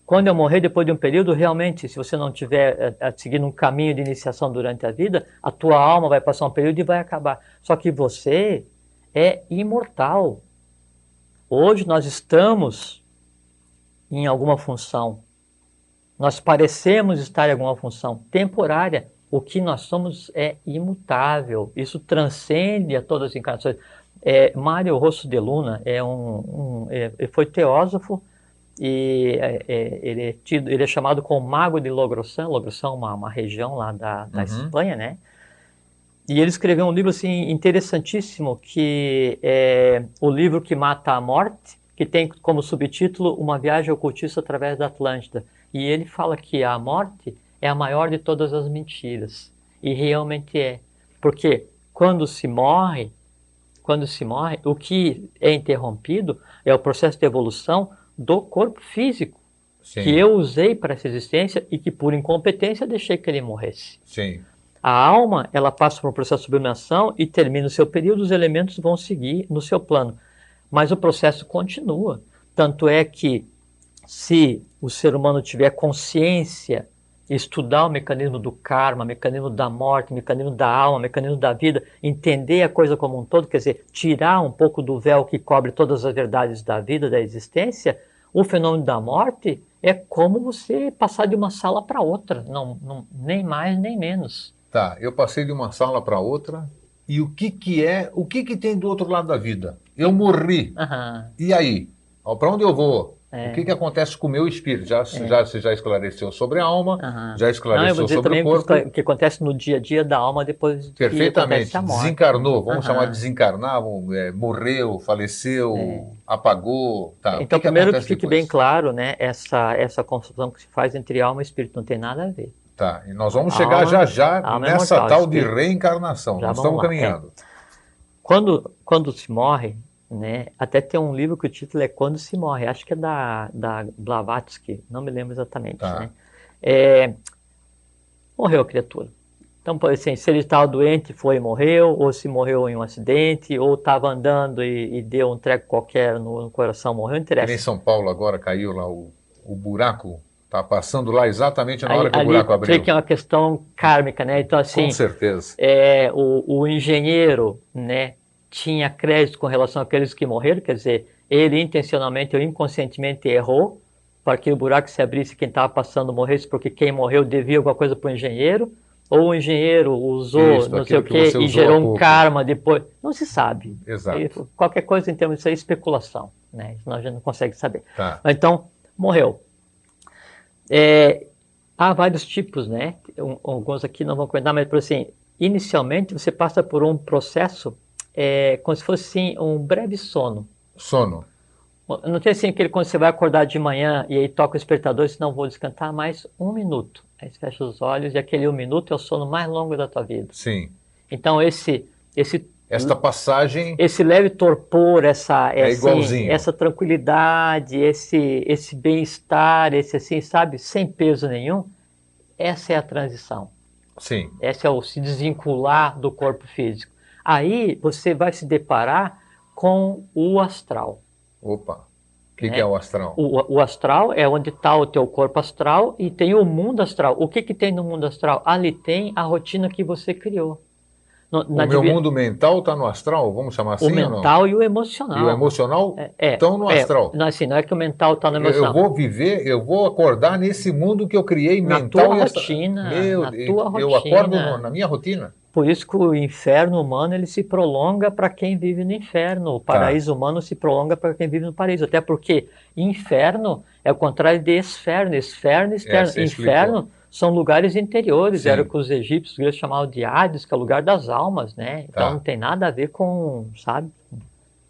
Quando eu morrer, depois de um período, realmente, se você não estiver seguindo um caminho de iniciação durante a vida, a tua alma vai passar um período e vai acabar. Só que você é imortal. Hoje nós estamos em alguma função. Nós parecemos estar em alguma função temporária. O que nós somos é imutável. Isso transcende a todas as encarnações. Mário Rosso de Luna foi teósofo, e ele é chamado como Mago de Logrosán. Logrosán é uma região lá da Espanha, né? E ele escreveu um livro assim, interessantíssimo, que é O Livro que Mata a Morte, que tem como subtítulo Uma Viagem Ocultista através da Atlântida. E ele fala que a morte é a maior de todas as mentiras. E realmente é. Porque quando se morre, o que é interrompido é o processo de evolução do corpo físico, Sim. que eu usei para essa existência e que por incompetência deixei que ele morresse. Sim. A alma, ela passa por um processo de sublimação e termina o seu período, os elementos vão seguir no seu plano. Mas o processo continua. Tanto é que, se o ser humano tiver consciência, estudar o mecanismo do karma, o mecanismo da morte, o mecanismo da alma, o mecanismo da vida, entender a coisa como um todo, quer dizer, tirar um pouco do véu que cobre todas as verdades da vida, da existência, o fenômeno da morte é como você passar de uma sala para outra, nem mais nem menos. Tá, eu passei de uma sala para outra, e o que tem do outro lado da vida? Eu morri. E aí? Para onde eu vou? O que acontece com o meu espírito? Você já esclareceu sobre a alma, já esclareceu sobre o corpo. O que acontece no dia a dia da alma depois de Perfeitamente. A morte. Desencarnou, vamos chamar de desencarnar, morreu, faleceu, apagou. Tá. Então, primeiro que fique bem claro, né, essa confusão que se faz entre alma e espírito, não tem nada a ver. Tá, e nós vamos chegar já nessa tal de reencarnação, nós estamos caminhando. Quando se morre, né, até tem um livro que o título é Quando se Morre, acho que é da Blavatsky, não me lembro exatamente. Tá. Né? Morreu a criatura. Então, por exemplo, se ele estava doente, foi e morreu, ou se morreu em um acidente, ou estava andando e deu um treco qualquer no coração, morreu, não interessa. Em São Paulo agora caiu lá o buraco. Está passando lá exatamente na hora que o buraco abriu. Ali que é uma questão kármica, né? Então, assim, com certeza. O engenheiro, né, tinha crédito com relação àqueles que morreram, quer dizer, ele intencionalmente ou inconscientemente errou para que o buraco se abrisse e quem estava passando morresse, porque quem morreu devia alguma coisa para o engenheiro, ou o engenheiro usou isso, não sei o quê e gerou um karma depois. Não se sabe. Exato. Qualquer coisa em termos disso é especulação, né? Senão a gente não consegue saber. Tá. Então, morreu. Há vários tipos, né? Alguns aqui não vão comentar, mas assim, inicialmente você passa por um processo como se fosse assim, um breve sono. Sono. Não tem assim aquele quando você vai acordar de manhã e aí toca o despertador e diz, não vou descantar mais 1 minuto. Aí você fecha os olhos e aquele 1 minuto é o sono mais longo da tua vida. Sim. Então esta passagem, esse leve torpor, igualzinho. Essa tranquilidade, esse bem-estar, esse assim, sabe, sem peso nenhum, essa é a transição. Sim. Esse é o se desvincular do corpo físico. Aí você vai se deparar com o astral. Opa, o que é o astral? O astral é onde está o teu corpo astral e tem o mundo astral. O que tem no mundo astral? Ali tem a rotina que você criou. Meu mundo mental está no astral, vamos chamar assim? O mental e o emocional. E o emocional estão no astral. Não, assim, não é que o mental está no emocional. Eu vou acordar nesse mundo que eu criei mental e astral. Na tua rotina. Eu acordo na minha rotina. Por isso que o inferno humano ele se prolonga para quem vive no inferno. O paraíso humano se prolonga para quem vive no paraíso. Até porque inferno é o contrário de esferno. Esferno, externo. Inferno são lugares interiores. Sim. Era o que os egípcios chamavam de Hades, que é o lugar das almas, né? Então não tem nada a ver com, sabe,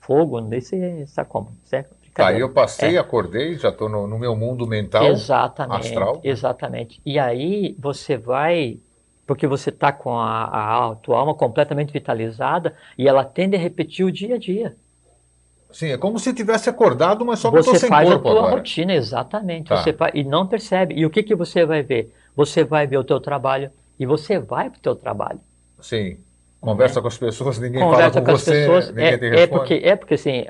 fogo. Não sei se sabe como. Certo? Eu passei, acordei, já estou no meu mundo mental, astral. Exatamente. E aí você vai... Porque você está com a tua alma completamente vitalizada e ela tende a repetir o dia a dia. Sim, é como se tivesse acordado, mas só que eu estou sem corpo agora. Você faz a tua rotina, exatamente. E não percebe. E o que você vai ver? Você vai ver o teu trabalho e você vai para o teu trabalho. Sim. Conversa com as pessoas, ninguém fala com você, ninguém te responde. Porque assim,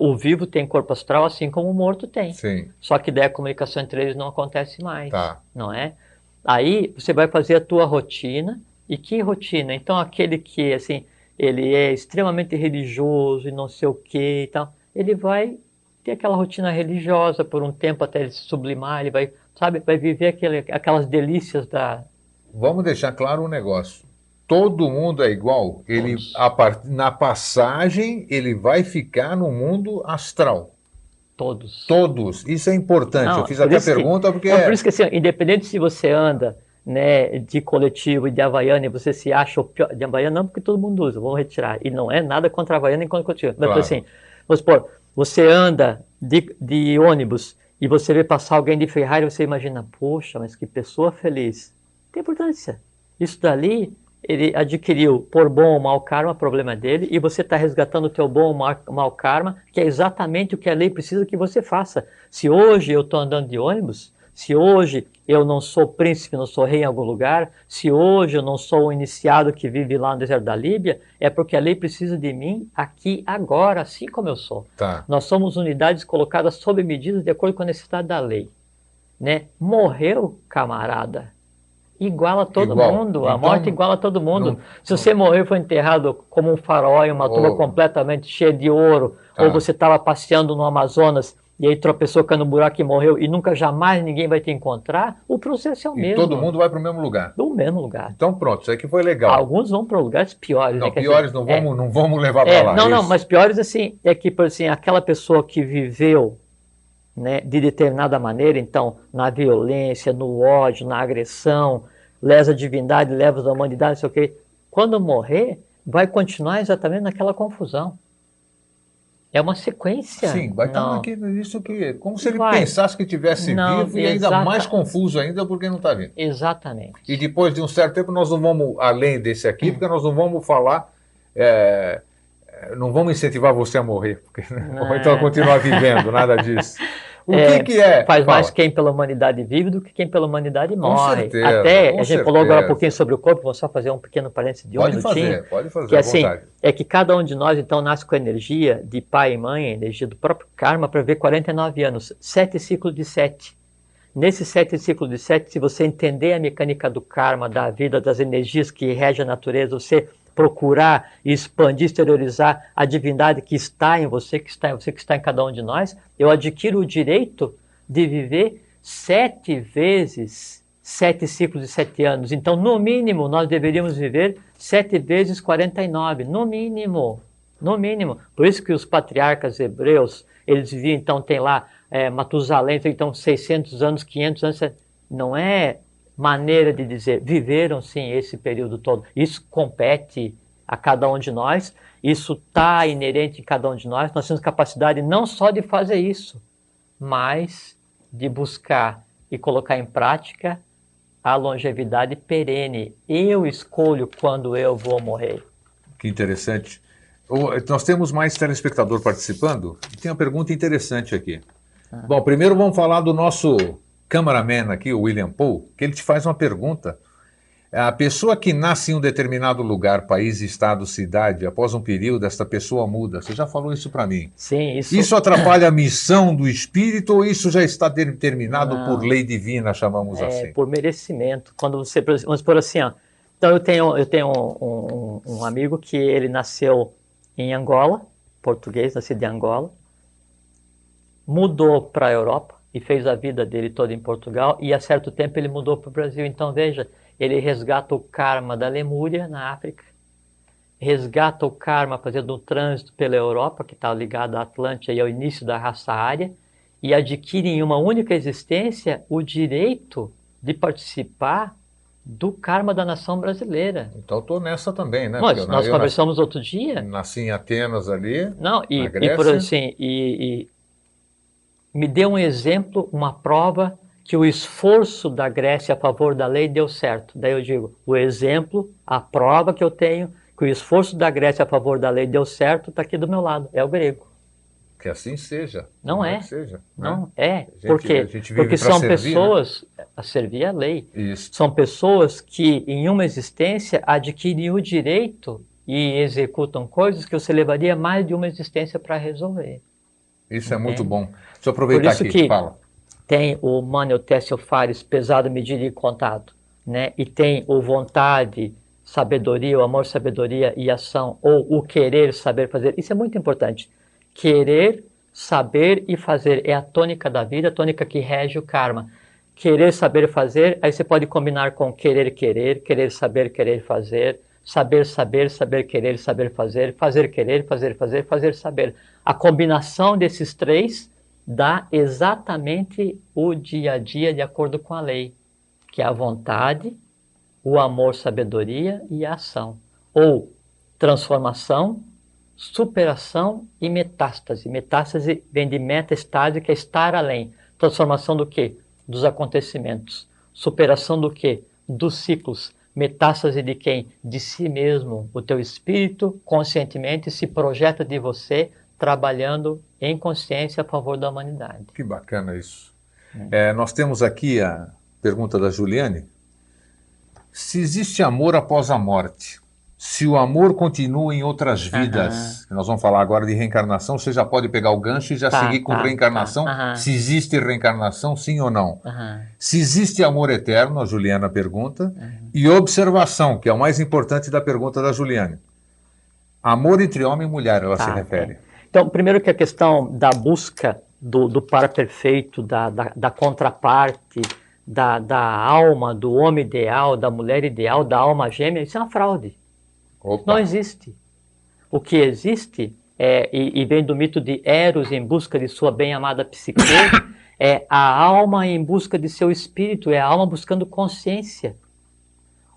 o vivo tem corpo astral assim como o morto tem. Sim. Só que daí a comunicação entre eles não acontece mais. Não é? Aí você vai fazer a tua rotina. E que rotina? Então aquele que assim, ele é extremamente religioso e não sei o que e tal, ele vai ter aquela rotina religiosa por um tempo até ele se sublimar, ele vai, sabe, vai viver aquelas delícias da... Vamos deixar claro um negócio. Todo mundo é igual. Ele, na passagem, ele vai ficar no mundo astral. Todos. Isso é importante. Não, eu fiz até a pergunta porque... Por isso que assim, independente se você anda, né, de coletivo e de Havaiana e você se acha o pior... De Havaiana não, porque todo mundo usa, vamos retirar. E não é nada contra a Havaiana nem contra o coletivo. Mas assim, vamos supor, você anda de ônibus e você vê passar alguém de Ferrari e você imagina, poxa, mas que pessoa feliz. Tem importância. Isso dali, ele adquiriu por bom ou mau karma, problema dele, e você está resgatando o teu bom ou mau karma, que é exatamente o que a lei precisa que você faça. Se hoje eu estou andando de ônibus, se hoje eu não sou príncipe, não sou rei em algum lugar, se hoje eu não sou um iniciado que vive lá no deserto da Líbia, é porque a lei precisa de mim aqui, agora, assim como eu sou. Tá. Nós somos unidades colocadas sob medida de acordo com a necessidade da lei. Né? Morreu, camarada, iguala todo mundo, a morte iguala todo mundo. Se você morreu e foi enterrado como um faraó em uma tumba completamente cheia de ouro, ou você estava passeando no Amazonas e aí tropeçou, caiu no buraco e morreu, e nunca jamais ninguém vai te encontrar, o processo é o mesmo. E todo mundo vai para o mesmo lugar. Do mesmo lugar. Então pronto, isso aqui foi legal. Alguns vão para lugares piores. Não, né? piores dizer, não vamos levar para lá. Não, mas piores assim, é que, por assim, aquela pessoa que viveu, né, de determinada maneira, então, na violência, no ódio, na agressão, lesa a divindade, leva a humanidade, não sei o quê. Quando morrer, vai continuar exatamente naquela confusão. É uma sequência. Sim, vai estar naquilo, isso que, como se ele pensasse que estivesse vivo e ainda mais confuso ainda porque não está vivo. Exatamente. E depois de um certo tempo nós não vamos além desse aqui, porque nós não vamos falar, não vamos incentivar você a morrer, porque então continuar vivendo, nada disso. O que é? Faz mais quem pela humanidade vive do que quem pela humanidade morre. Com certeza, até, a gente falou agora um pouquinho sobre o corpo, vou só fazer um pequeno parênteses de um minutinho. Pode fazer, que, à assim, vontade. É que cada um de nós, então, nasce com a energia de pai e mãe, a energia do próprio karma, para ver 49 anos, 7 ciclos de 7. Nesses 7 ciclos de 7, se você entender a mecânica do karma, da vida, das energias que regem a natureza, você procurar expandir, exteriorizar a divindade que está em você, que está em cada um de nós, eu adquiro o direito de viver 7 vezes 7 ciclos de 7 anos. Então, no mínimo, nós deveríamos viver 7 vezes 49, no mínimo. No mínimo. Por isso que os patriarcas hebreus, eles viviam, então, tem lá Matusalém, então 600 anos, 500 anos, não é maneira de dizer, viveram sim esse período todo. Isso compete a cada um de nós, isso está inerente em cada um de nós, nós temos capacidade não só de fazer isso, mas de buscar e colocar em prática a longevidade perene. Eu escolho quando eu vou morrer. Que interessante. Nós temos mais telespectador participando, e tem uma pergunta interessante aqui. Bom, primeiro vamos falar do nosso cameraman aqui, o William Paul, que ele te faz uma pergunta. A pessoa que nasce em um determinado lugar, país, estado, cidade, após um período, essa pessoa muda. Você já falou isso para mim. Sim, isso atrapalha a missão do espírito ou isso já está determinado por lei divina, chamamos assim? Por merecimento. Quando você, vamos por assim, ó. Então eu tenho um amigo que ele nasceu em Angola, português, nascido em Angola, mudou para a Europa e fez a vida dele toda em Portugal, e a certo tempo ele mudou para o Brasil. Então veja, ele resgata o karma da Lemúria, na África, resgata o karma fazendo um trânsito pela Europa, que está ligado à Atlântida e ao início da raça ária, e adquire em uma única existência o direito de participar do karma da nação brasileira. Então estou nessa também, né? Nós conversamos outro dia. Nasci em Atenas ali, não, na Grécia. E por assim, me deu um exemplo, uma prova que o esforço da Grécia a favor da lei deu certo. Daí eu digo, o exemplo, a prova que eu tenho, que o esforço da Grécia a favor da lei deu certo, está aqui do meu lado, é o grego. Que assim seja. Não é. Que seja, não é. Por quê? Porque são pessoas, a servir a lei. Isso. São pessoas que em uma existência adquirem o direito e executam coisas que você levaria mais de uma existência para resolver. Isso é muito bom. Deixa eu aproveitar aqui, que fala. Tem o Manuel Tessio Fares, pesado, medido e contado, né? E tem o vontade, sabedoria, o amor, sabedoria e ação, ou o querer, saber, fazer. Isso é muito importante. Querer, saber e fazer é a tônica da vida, a tônica que rege o karma. Querer, saber, fazer, aí você pode combinar com querer, querer saber, querer fazer, saber, saber, querer, saber, fazer, querer, fazer, saber. A combinação desses três dá exatamente o dia a dia de acordo com a lei, que é a vontade, o amor, sabedoria e a ação. Ou transformação, superação e metástase. Metástase vem de meta-estágio, que é estar além. Transformação do quê? Dos acontecimentos. Superação do quê? Dos ciclos. Metástase de quem? De si mesmo. O teu espírito conscientemente se projeta de você, trabalhando em consciência a favor da humanidade. Que bacana isso. Nós temos aqui a pergunta da Juliane. Se existe amor após a morte, se o amor continua em outras vidas, nós vamos falar agora de reencarnação, você já pode pegar o gancho e já seguir com reencarnação, se existe reencarnação, sim ou não. Se existe amor eterno, a Juliana pergunta, e observação, que é o mais importante da pergunta da Juliane. Amor entre homem e mulher, ela se refere. Então, primeiro que a questão da busca do par perfeito, da contraparte, da alma, do homem ideal, da mulher ideal, da alma gêmea, isso é uma fraude. Opa. Não existe. O que existe, e vem do mito de Eros em busca de sua bem-amada psique, é a alma em busca de seu espírito, é a alma buscando consciência.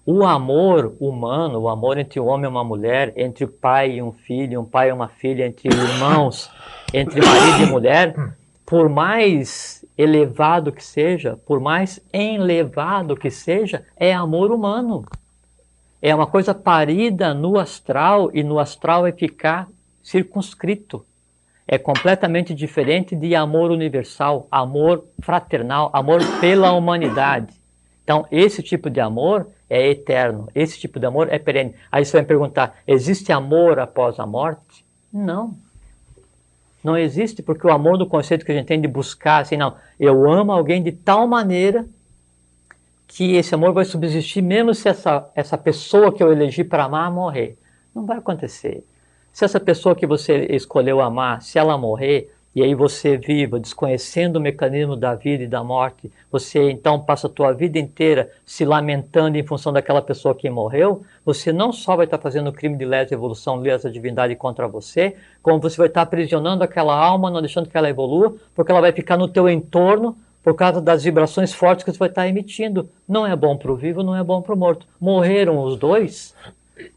O amor humano, o amor entre um homem e uma mulher, entre o pai e um filho, um pai e uma filha, entre irmãos, entre marido e mulher, por mais elevado que seja, por mais enlevado que seja, é amor humano. É uma coisa parida no astral, e no astral é ficar circunscrito. É completamente diferente de amor universal, amor fraternal, amor pela humanidade. Então, esse tipo de amor é eterno, esse tipo de amor é perene. Aí você vai me perguntar, existe amor após a morte? Não. Não existe, porque o amor do conceito que a gente tem de buscar, assim, não, eu amo alguém de tal maneira que esse amor vai subsistir mesmo se essa pessoa que eu elegi para amar morrer. Não vai acontecer. Se essa pessoa que você escolheu amar, se ela morrer, e aí você viva, desconhecendo o mecanismo da vida e da morte, você então passa a tua vida inteira se lamentando em função daquela pessoa que morreu, você não só vai estar fazendo o crime de lesa evolução, lesa divindade contra você, como você vai estar aprisionando aquela alma, não deixando que ela evolua, porque ela vai ficar no teu entorno por causa das vibrações fortes que você vai estar emitindo. Não é bom para o vivo, não é bom para o morto. Morreram os dois,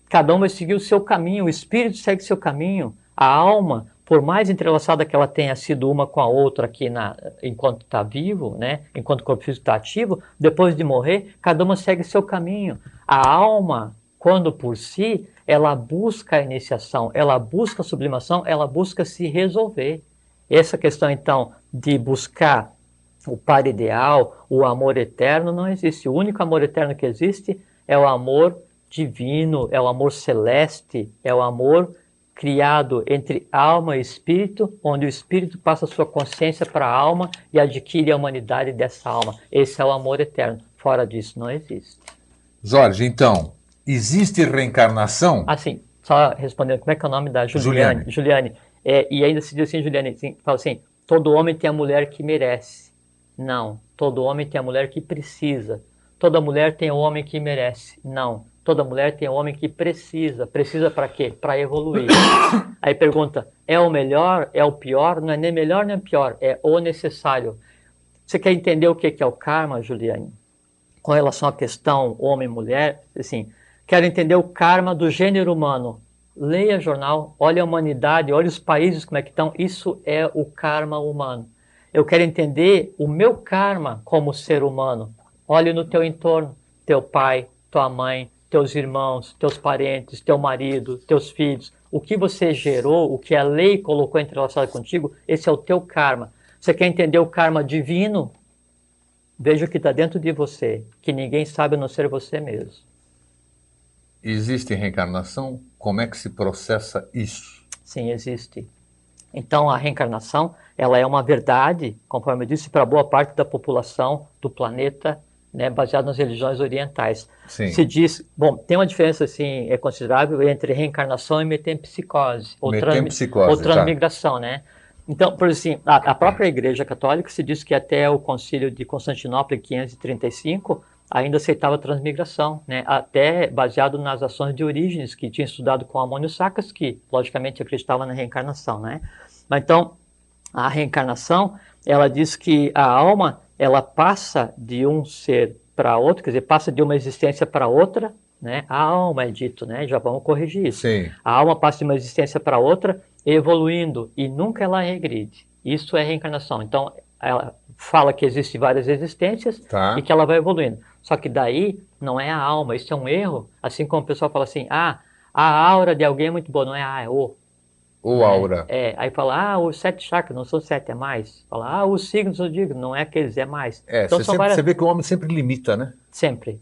cada um vai seguir o seu caminho, o espírito segue seu caminho, a alma, por mais entrelaçada que ela tenha sido uma com a outra aqui enquanto está vivo, né? Enquanto o corpo físico está ativo, depois de morrer, cada uma segue seu caminho. A alma, quando por si, ela busca a iniciação, ela busca a sublimação, ela busca se resolver. Essa questão, então, de buscar o par ideal, o amor eterno, não existe. O único amor eterno que existe é o amor divino, é o amor celeste, é o amor criado entre alma e espírito, onde o espírito passa a sua consciência para a alma e adquire a humanidade dessa alma. Esse é o amor eterno. Fora disso, não existe. Jorge, então, existe reencarnação? Assim, só respondendo, como é que é o nome da Juliane? Juliane. E ainda se diz assim, Juliane, assim, fala assim, todo homem tem a mulher que merece. Não, todo homem tem a mulher que precisa. Toda mulher tem o homem que merece. Não, toda mulher tem o homem que precisa. Precisa para quê? Para evoluir. Aí pergunta, é o melhor, é o pior? Não é nem melhor nem pior, é o necessário. Você quer entender o que é o karma, Juliane? Com relação à questão homem e mulher, assim, quero entender o karma do gênero humano. Leia jornal, olhe a humanidade, olhe os países como é que estão. Isso é o karma humano. Eu quero entender o meu karma como ser humano. Olhe no teu entorno, teu pai, tua mãe, teus irmãos, teus parentes, teu marido, teus filhos. O que você gerou, o que a lei colocou entrelaçado contigo, esse é o teu karma. Você quer entender o karma divino? Veja o que está dentro de você, que ninguém sabe a não ser você mesmo. Existe reencarnação? Como é que se processa isso? Sim, existe. Então, a reencarnação, ela é uma verdade, conforme eu disse, para boa parte da população do planeta, né, baseado nas religiões orientais. Sim. Se diz, bom, tem uma diferença assim, considerável entre reencarnação e metempsicose, ou transmigração, né? Então, por assim, a própria Igreja Católica se diz que até o Concílio de Constantinopla, em 535, ainda aceitava a transmigração, né? Até baseado nas ações de Orígenes, que tinha estudado com Ammônio Sacas, que logicamente acreditava na reencarnação, né? Mas então, a reencarnação, ela diz que a alma, ela passa de um ser para outro, quer dizer, passa de uma existência para outra, né? A alma é dito, né? Já vamos corrigir isso. Sim. A alma passa de uma existência para outra, evoluindo, e nunca ela regride. Isso é reencarnação. Então, ela fala que existem várias existências e que ela vai evoluindo. Só que daí não é a alma. Isso é um erro. Assim como o pessoal fala assim, a aura de alguém é muito boa, não é a, é o. Ou aura. Aí fala, os 7 chakras, não são 7, é mais. Fala, os signos, eu digo, não é aqueles, é mais. Então são várias... Você vê que o homem sempre limita, né? Sempre.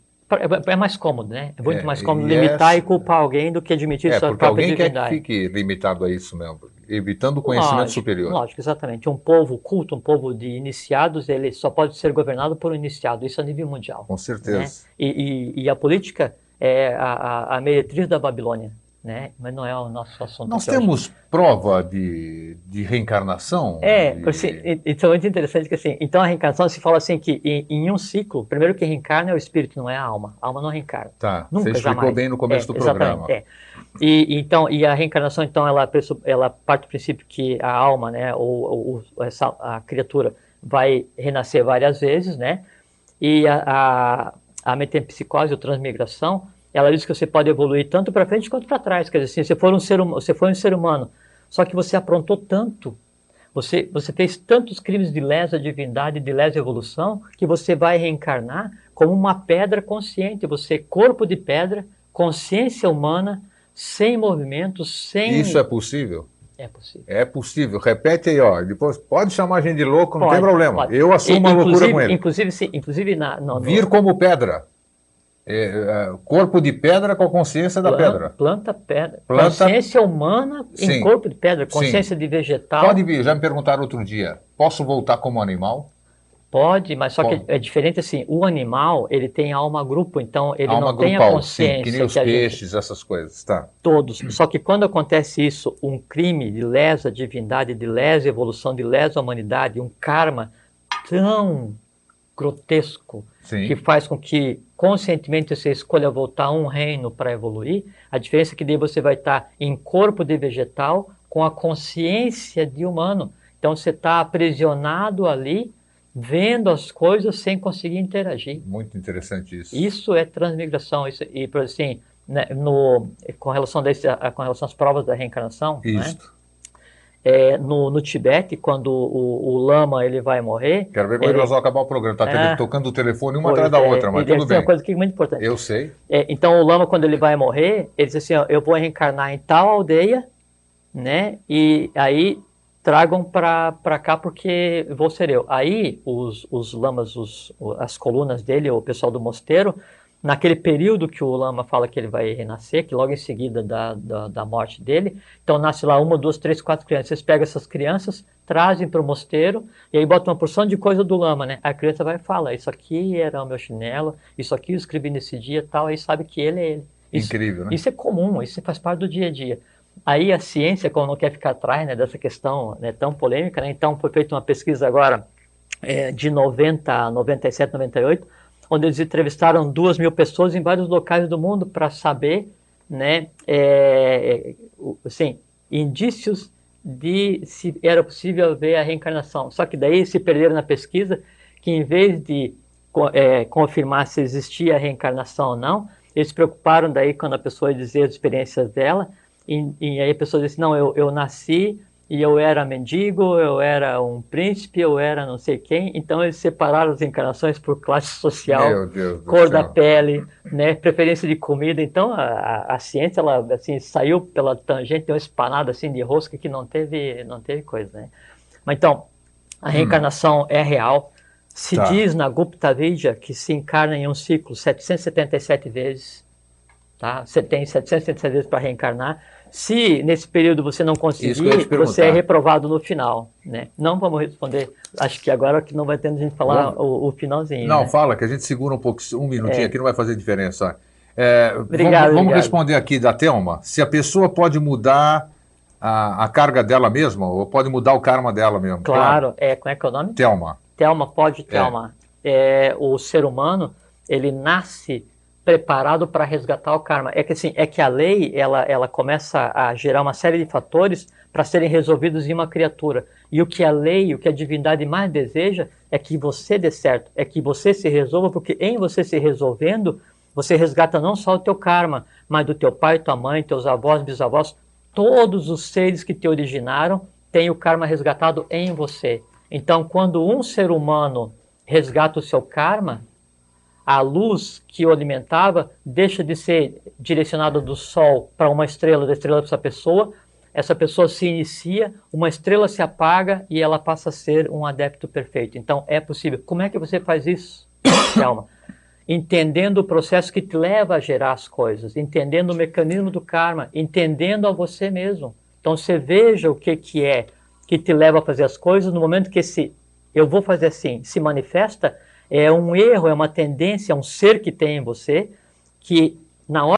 É mais cômodo, né? É muito mais cômodo e limitar e culpar alguém do que admitir sua porque própria alguém divindade. quer que fique limitado a isso mesmo, evitando o conhecimento superior. Lógico, exatamente. Um povo culto, um povo de iniciados, ele só pode ser governado por um iniciado, isso a nível mundial. Com certeza. Né? E a política é a meretriz da Babilônia, né? Mas não é o nosso assunto. Nós temos prova de reencarnação? Assim, então é muito interessante que assim, então a reencarnação se fala assim que em um ciclo, primeiro que reencarna é o espírito, não é a alma. A alma não reencarna. Tá, nunca, você explicou jamais. bem no começo do programa. E a reencarnação, então, ela parte do princípio que a alma, né, a criatura vai renascer várias vezes, né? E a metempsicose, ou transmigração, ela diz que você pode evoluir tanto para frente quanto para trás. Quer dizer, assim, você foi um ser humano, só que você aprontou tanto, você fez tantos crimes de lesa divindade, de lesa evolução, que você vai reencarnar como uma pedra consciente. Você, corpo de pedra, consciência humana, sem movimento, sem... Isso é possível? É possível. É possível. Repete aí, ó. Depois pode chamar a gente de louco, não tem problema. Pode. Eu assumo a loucura com ele. Inclusive Vir como pedra. Corpo de pedra com a consciência da pedra. Planta pedra. Consciência humana em corpo de pedra. Consciência de vegetal. Pode vir. Já me perguntaram outro dia. Posso voltar como animal? Pode, mas só que é diferente assim. O animal, ele tem alma grupo, então ele alma não tem a consciência. Sim, que nem os peixes, essas coisas, tá. Todos. Só que quando acontece isso, um crime de lesa divindade, de lesa evolução, de lesa humanidade, um karma tão grotesco, que faz com que conscientemente você escolha voltar a um reino para evoluir, a diferença é que daí você vai estar em corpo de vegetal com a consciência de humano. Então você está aprisionado ali, vendo as coisas sem conseguir interagir. Muito interessante isso. Isso é transmigração. Isso, e assim, né, com relação às provas da reencarnação, isso. Né, no Tibete, quando o lama ele vai morrer... Quero ver quando nós vamos acabar o programa. Está tocando o telefone uma atrás da outra, mas tudo bem. É uma coisa que é muito importante. Eu sei. Então o lama, quando ele vai morrer, ele diz assim, ó, eu vou reencarnar em tal aldeia, né? E aí tragam para cá porque vou ser eu. Aí os lamas, as colunas dele, o pessoal do mosteiro, naquele período que o lama fala que ele vai renascer, que logo em seguida da morte dele, então nasce lá 1, 2, 3, 4 crianças. Vocês pegam essas crianças, trazem para o mosteiro e aí botam uma porção de coisa do lama, né? A criança vai falar, isso aqui era o meu chinelo, isso aqui eu escrevi nesse dia tal, aí sabe que ele é ele. Incrível, né? Isso é comum, isso faz parte do dia a dia. Aí a ciência, como não quer ficar atrás, né, dessa questão, né, tão polêmica, né? Então foi feita uma pesquisa agora de 90 a 97, 98, onde eles entrevistaram 2.000 pessoas em vários locais do mundo para saber, né, assim, indícios de se era possível ver a reencarnação. Só que daí se perderam na pesquisa que em vez de confirmar se existia a reencarnação ou não, eles se preocuparam daí quando a pessoa dizia as experiências dela, e aí a pessoa disse, não, eu nasci e eu era mendigo, eu era um príncipe, eu era não sei quem. Então eles separaram as encarnações por classe social, cor da pele, né, preferência de comida. Então a ciência, ela assim, saiu pela tangente, deu uma espanada assim de rosca que não teve coisa, né? Mas então, a reencarnação é real. Se diz na Gupta Vidya que se encarna em um ciclo 777 vezes, tá? Você tem 777 vezes para reencarnar. Se nesse período você não conseguir, você é reprovado no final, né? Não vamos responder, acho que agora que não vai ter a gente falar o finalzinho. Não, né? fala, que a gente segura um pouco, um minutinho aqui, não vai fazer diferença. Vamos responder aqui da Thelma, se a pessoa pode mudar a carga dela mesma, ou pode mudar o karma dela mesmo. Claro. Como é que é o nome? Thelma. Thelma, Thelma. O ser humano, ele nasce preparado para resgatar o karma. É que a lei, ela começa a gerar uma série de fatores para serem resolvidos em uma criatura. E o que a lei, o que a divindade mais deseja é que você dê certo, é que você se resolva, porque em você se resolvendo, você resgata não só o teu karma, mas do teu pai, tua mãe, teus avós, bisavós, todos os seres que te originaram têm o karma resgatado em você. Então, quando um ser humano resgata o seu karma, a luz que o alimentava deixa de ser direcionada do Sol para uma estrela, da estrela para essa pessoa se inicia, uma estrela se apaga e ela passa a ser um adepto perfeito. Então é possível. Como é que você faz isso, Thelma? Entendendo o processo que te leva a gerar as coisas, entendendo o mecanismo do karma, entendendo a você mesmo. Então você veja o que é que te leva a fazer as coisas. No momento que esse eu vou fazer assim se manifesta, é um erro, é uma tendência, é um ser que tem em você, que na hora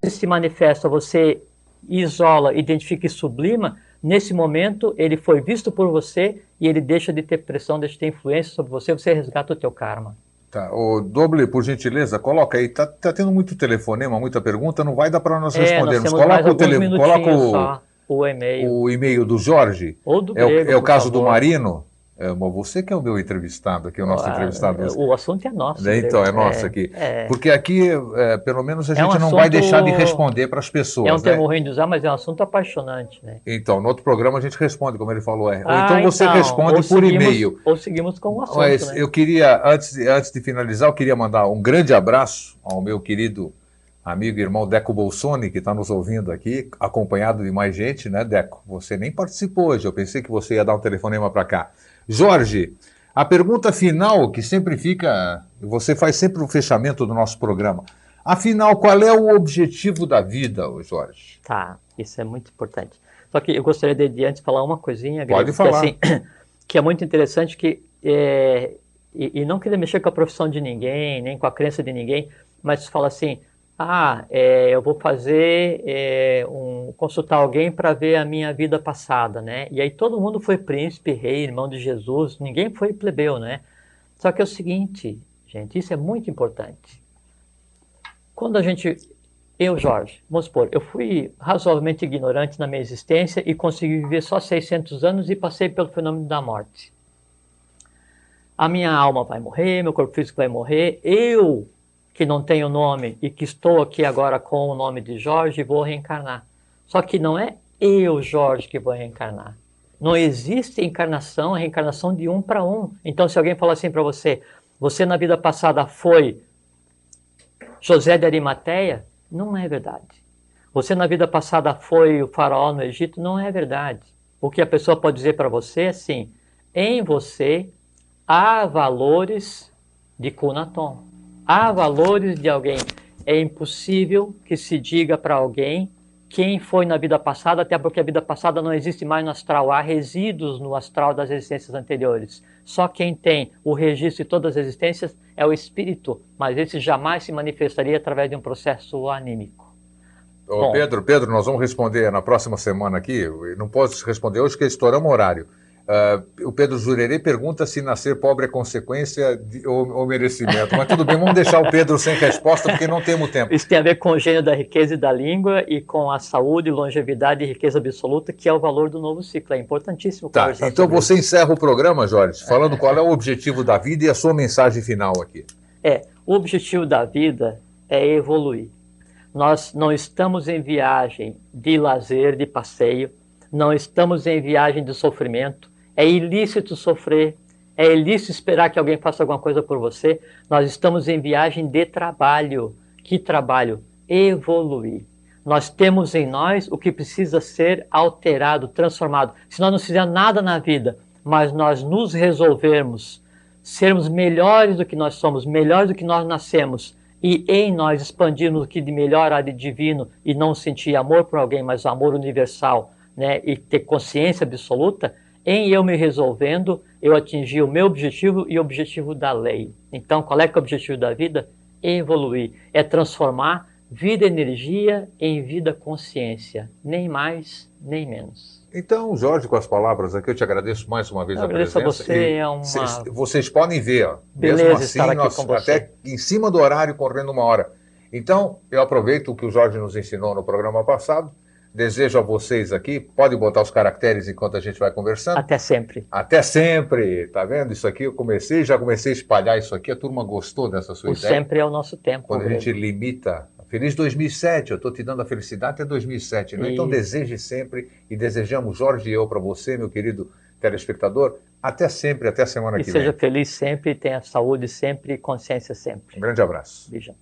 que se manifesta, você isola, identifica e sublima. Nesse momento ele foi visto por você e ele deixa de ter pressão, deixa de ter influência sobre você, você resgata o teu karma. Tá. O Doble, por gentileza, coloca aí. Tá tendo muito telefonema, muita pergunta, não vai dar para nós respondermos. Coloca o e-mail. O e-mail do Jorge. Ou do Grego, é o caso do Marino. Você que é o meu entrevistado aqui, o nosso entrevistado. O assunto é nosso. Então, é nosso aqui. Porque aqui, pelo menos, a gente não vai deixar de responder para as pessoas. É um termo ruim de usar, mas é um assunto apaixonante, né? Então, no outro programa a gente responde, como ele falou. Ou então você responde por e-mail. Ou seguimos com o assunto, Mas né? eu queria, antes de finalizar, eu queria mandar um grande abraço ao meu querido amigo e irmão Deco Bolsoni, que está nos ouvindo aqui, acompanhado de mais gente, né, Deco? Você nem participou hoje, eu pensei que você ia dar um telefonema para cá. Jorge, a pergunta final, que sempre fica, você faz sempre o fechamento do nosso programa. Afinal, qual é o objetivo da vida, Jorge? Tá, isso é muito importante. Só que eu gostaria de antes falar uma coisinha, Pode falar. Que é muito interessante, e não querer mexer com a profissão de ninguém, nem com a crença de ninguém, mas fala assim, eu vou fazer consultar alguém para ver a minha vida passada, né? E aí todo mundo foi príncipe, rei, irmão de Jesus, ninguém foi plebeu, né? Só que é o seguinte, gente, isso é muito importante. Quando eu, Jorge, vamos supor, eu fui razoavelmente ignorante na minha existência e consegui viver só 600 anos e passei pelo fenômeno da morte. A minha alma vai morrer, meu corpo físico vai morrer, eu que não tenho nome e que estou aqui agora com o nome de Jorge, vou reencarnar. Só que não é eu, Jorge, que vou reencarnar. Não existe encarnação, a reencarnação de um para um. Então, se alguém falar assim para você, você na vida passada foi José de Arimateia, não é verdade. Você na vida passada foi o faraó no Egito, não é verdade. O que a pessoa pode dizer para você é assim, em você há valores de Kunaton. Há valores de alguém. É impossível que se diga para alguém quem foi na vida passada, até porque a vida passada não existe mais no astral. Há resíduos no astral das existências anteriores. Só quem tem o registro de todas as existências é o espírito, mas esse jamais se manifestaria através de um processo anímico. Bom, Pedro, nós vamos responder na próxima semana aqui. Não posso responder hoje porque estouramos o horário. O Pedro Jurerê pergunta se nascer pobre é consequência ou merecimento. Mas tudo bem, vamos deixar o Pedro sem resposta porque não temos tempo. Isso tem a ver com o gênio da riqueza e da língua e com a saúde, longevidade e riqueza absoluta, que é o valor do novo ciclo. É importantíssimo conversar então sobre você isso. Encerra o programa, Jorge, falando qual é o objetivo da vida e a sua mensagem final aqui. O objetivo da vida é evoluir. Nós não estamos em viagem de lazer, de passeio, não estamos em viagem de sofrimento. É ilícito sofrer, é ilícito esperar que alguém faça alguma coisa por você. Nós estamos em viagem de trabalho. Que trabalho? Evoluir. Nós temos em nós o que precisa ser alterado, transformado. Se nós não fizermos nada na vida, mas nós nos resolvermos, sermos melhores do que nós somos, melhores do que nós nascemos, e em nós expandirmos o que de melhor há de divino, e não sentir amor por alguém, mas amor universal, né, e ter consciência absoluta, em eu me resolvendo, eu atingi o meu objetivo e o objetivo da lei. Então, qual é que é o objetivo da vida? Evoluir. É transformar vida energia em vida consciência. Nem mais, nem menos. Então, Jorge, com as palavras aqui, eu te agradeço mais uma vez a presença. Agradeço a você, vocês podem ver, ó, beleza mesmo assim, estar aqui com você. Até em cima do horário, correndo uma hora. Então, eu aproveito o que o Jorge nos ensinou no programa passado. Desejo a vocês aqui, pode botar os caracteres enquanto a gente vai conversando. Até sempre. Até sempre, tá vendo? Isso aqui eu já comecei a espalhar isso aqui, a turma gostou dessa sua ideia. Sempre é o nosso tempo. Quando a gente limita, feliz 2007, eu estou te dando a felicidade até 2007, né? Então deseje sempre, e desejamos, Jorge e eu, para você, meu querido telespectador. Até sempre, até semana E que vem. seja feliz sempre, tenha saúde sempre e consciência sempre. Um grande abraço. Beijão.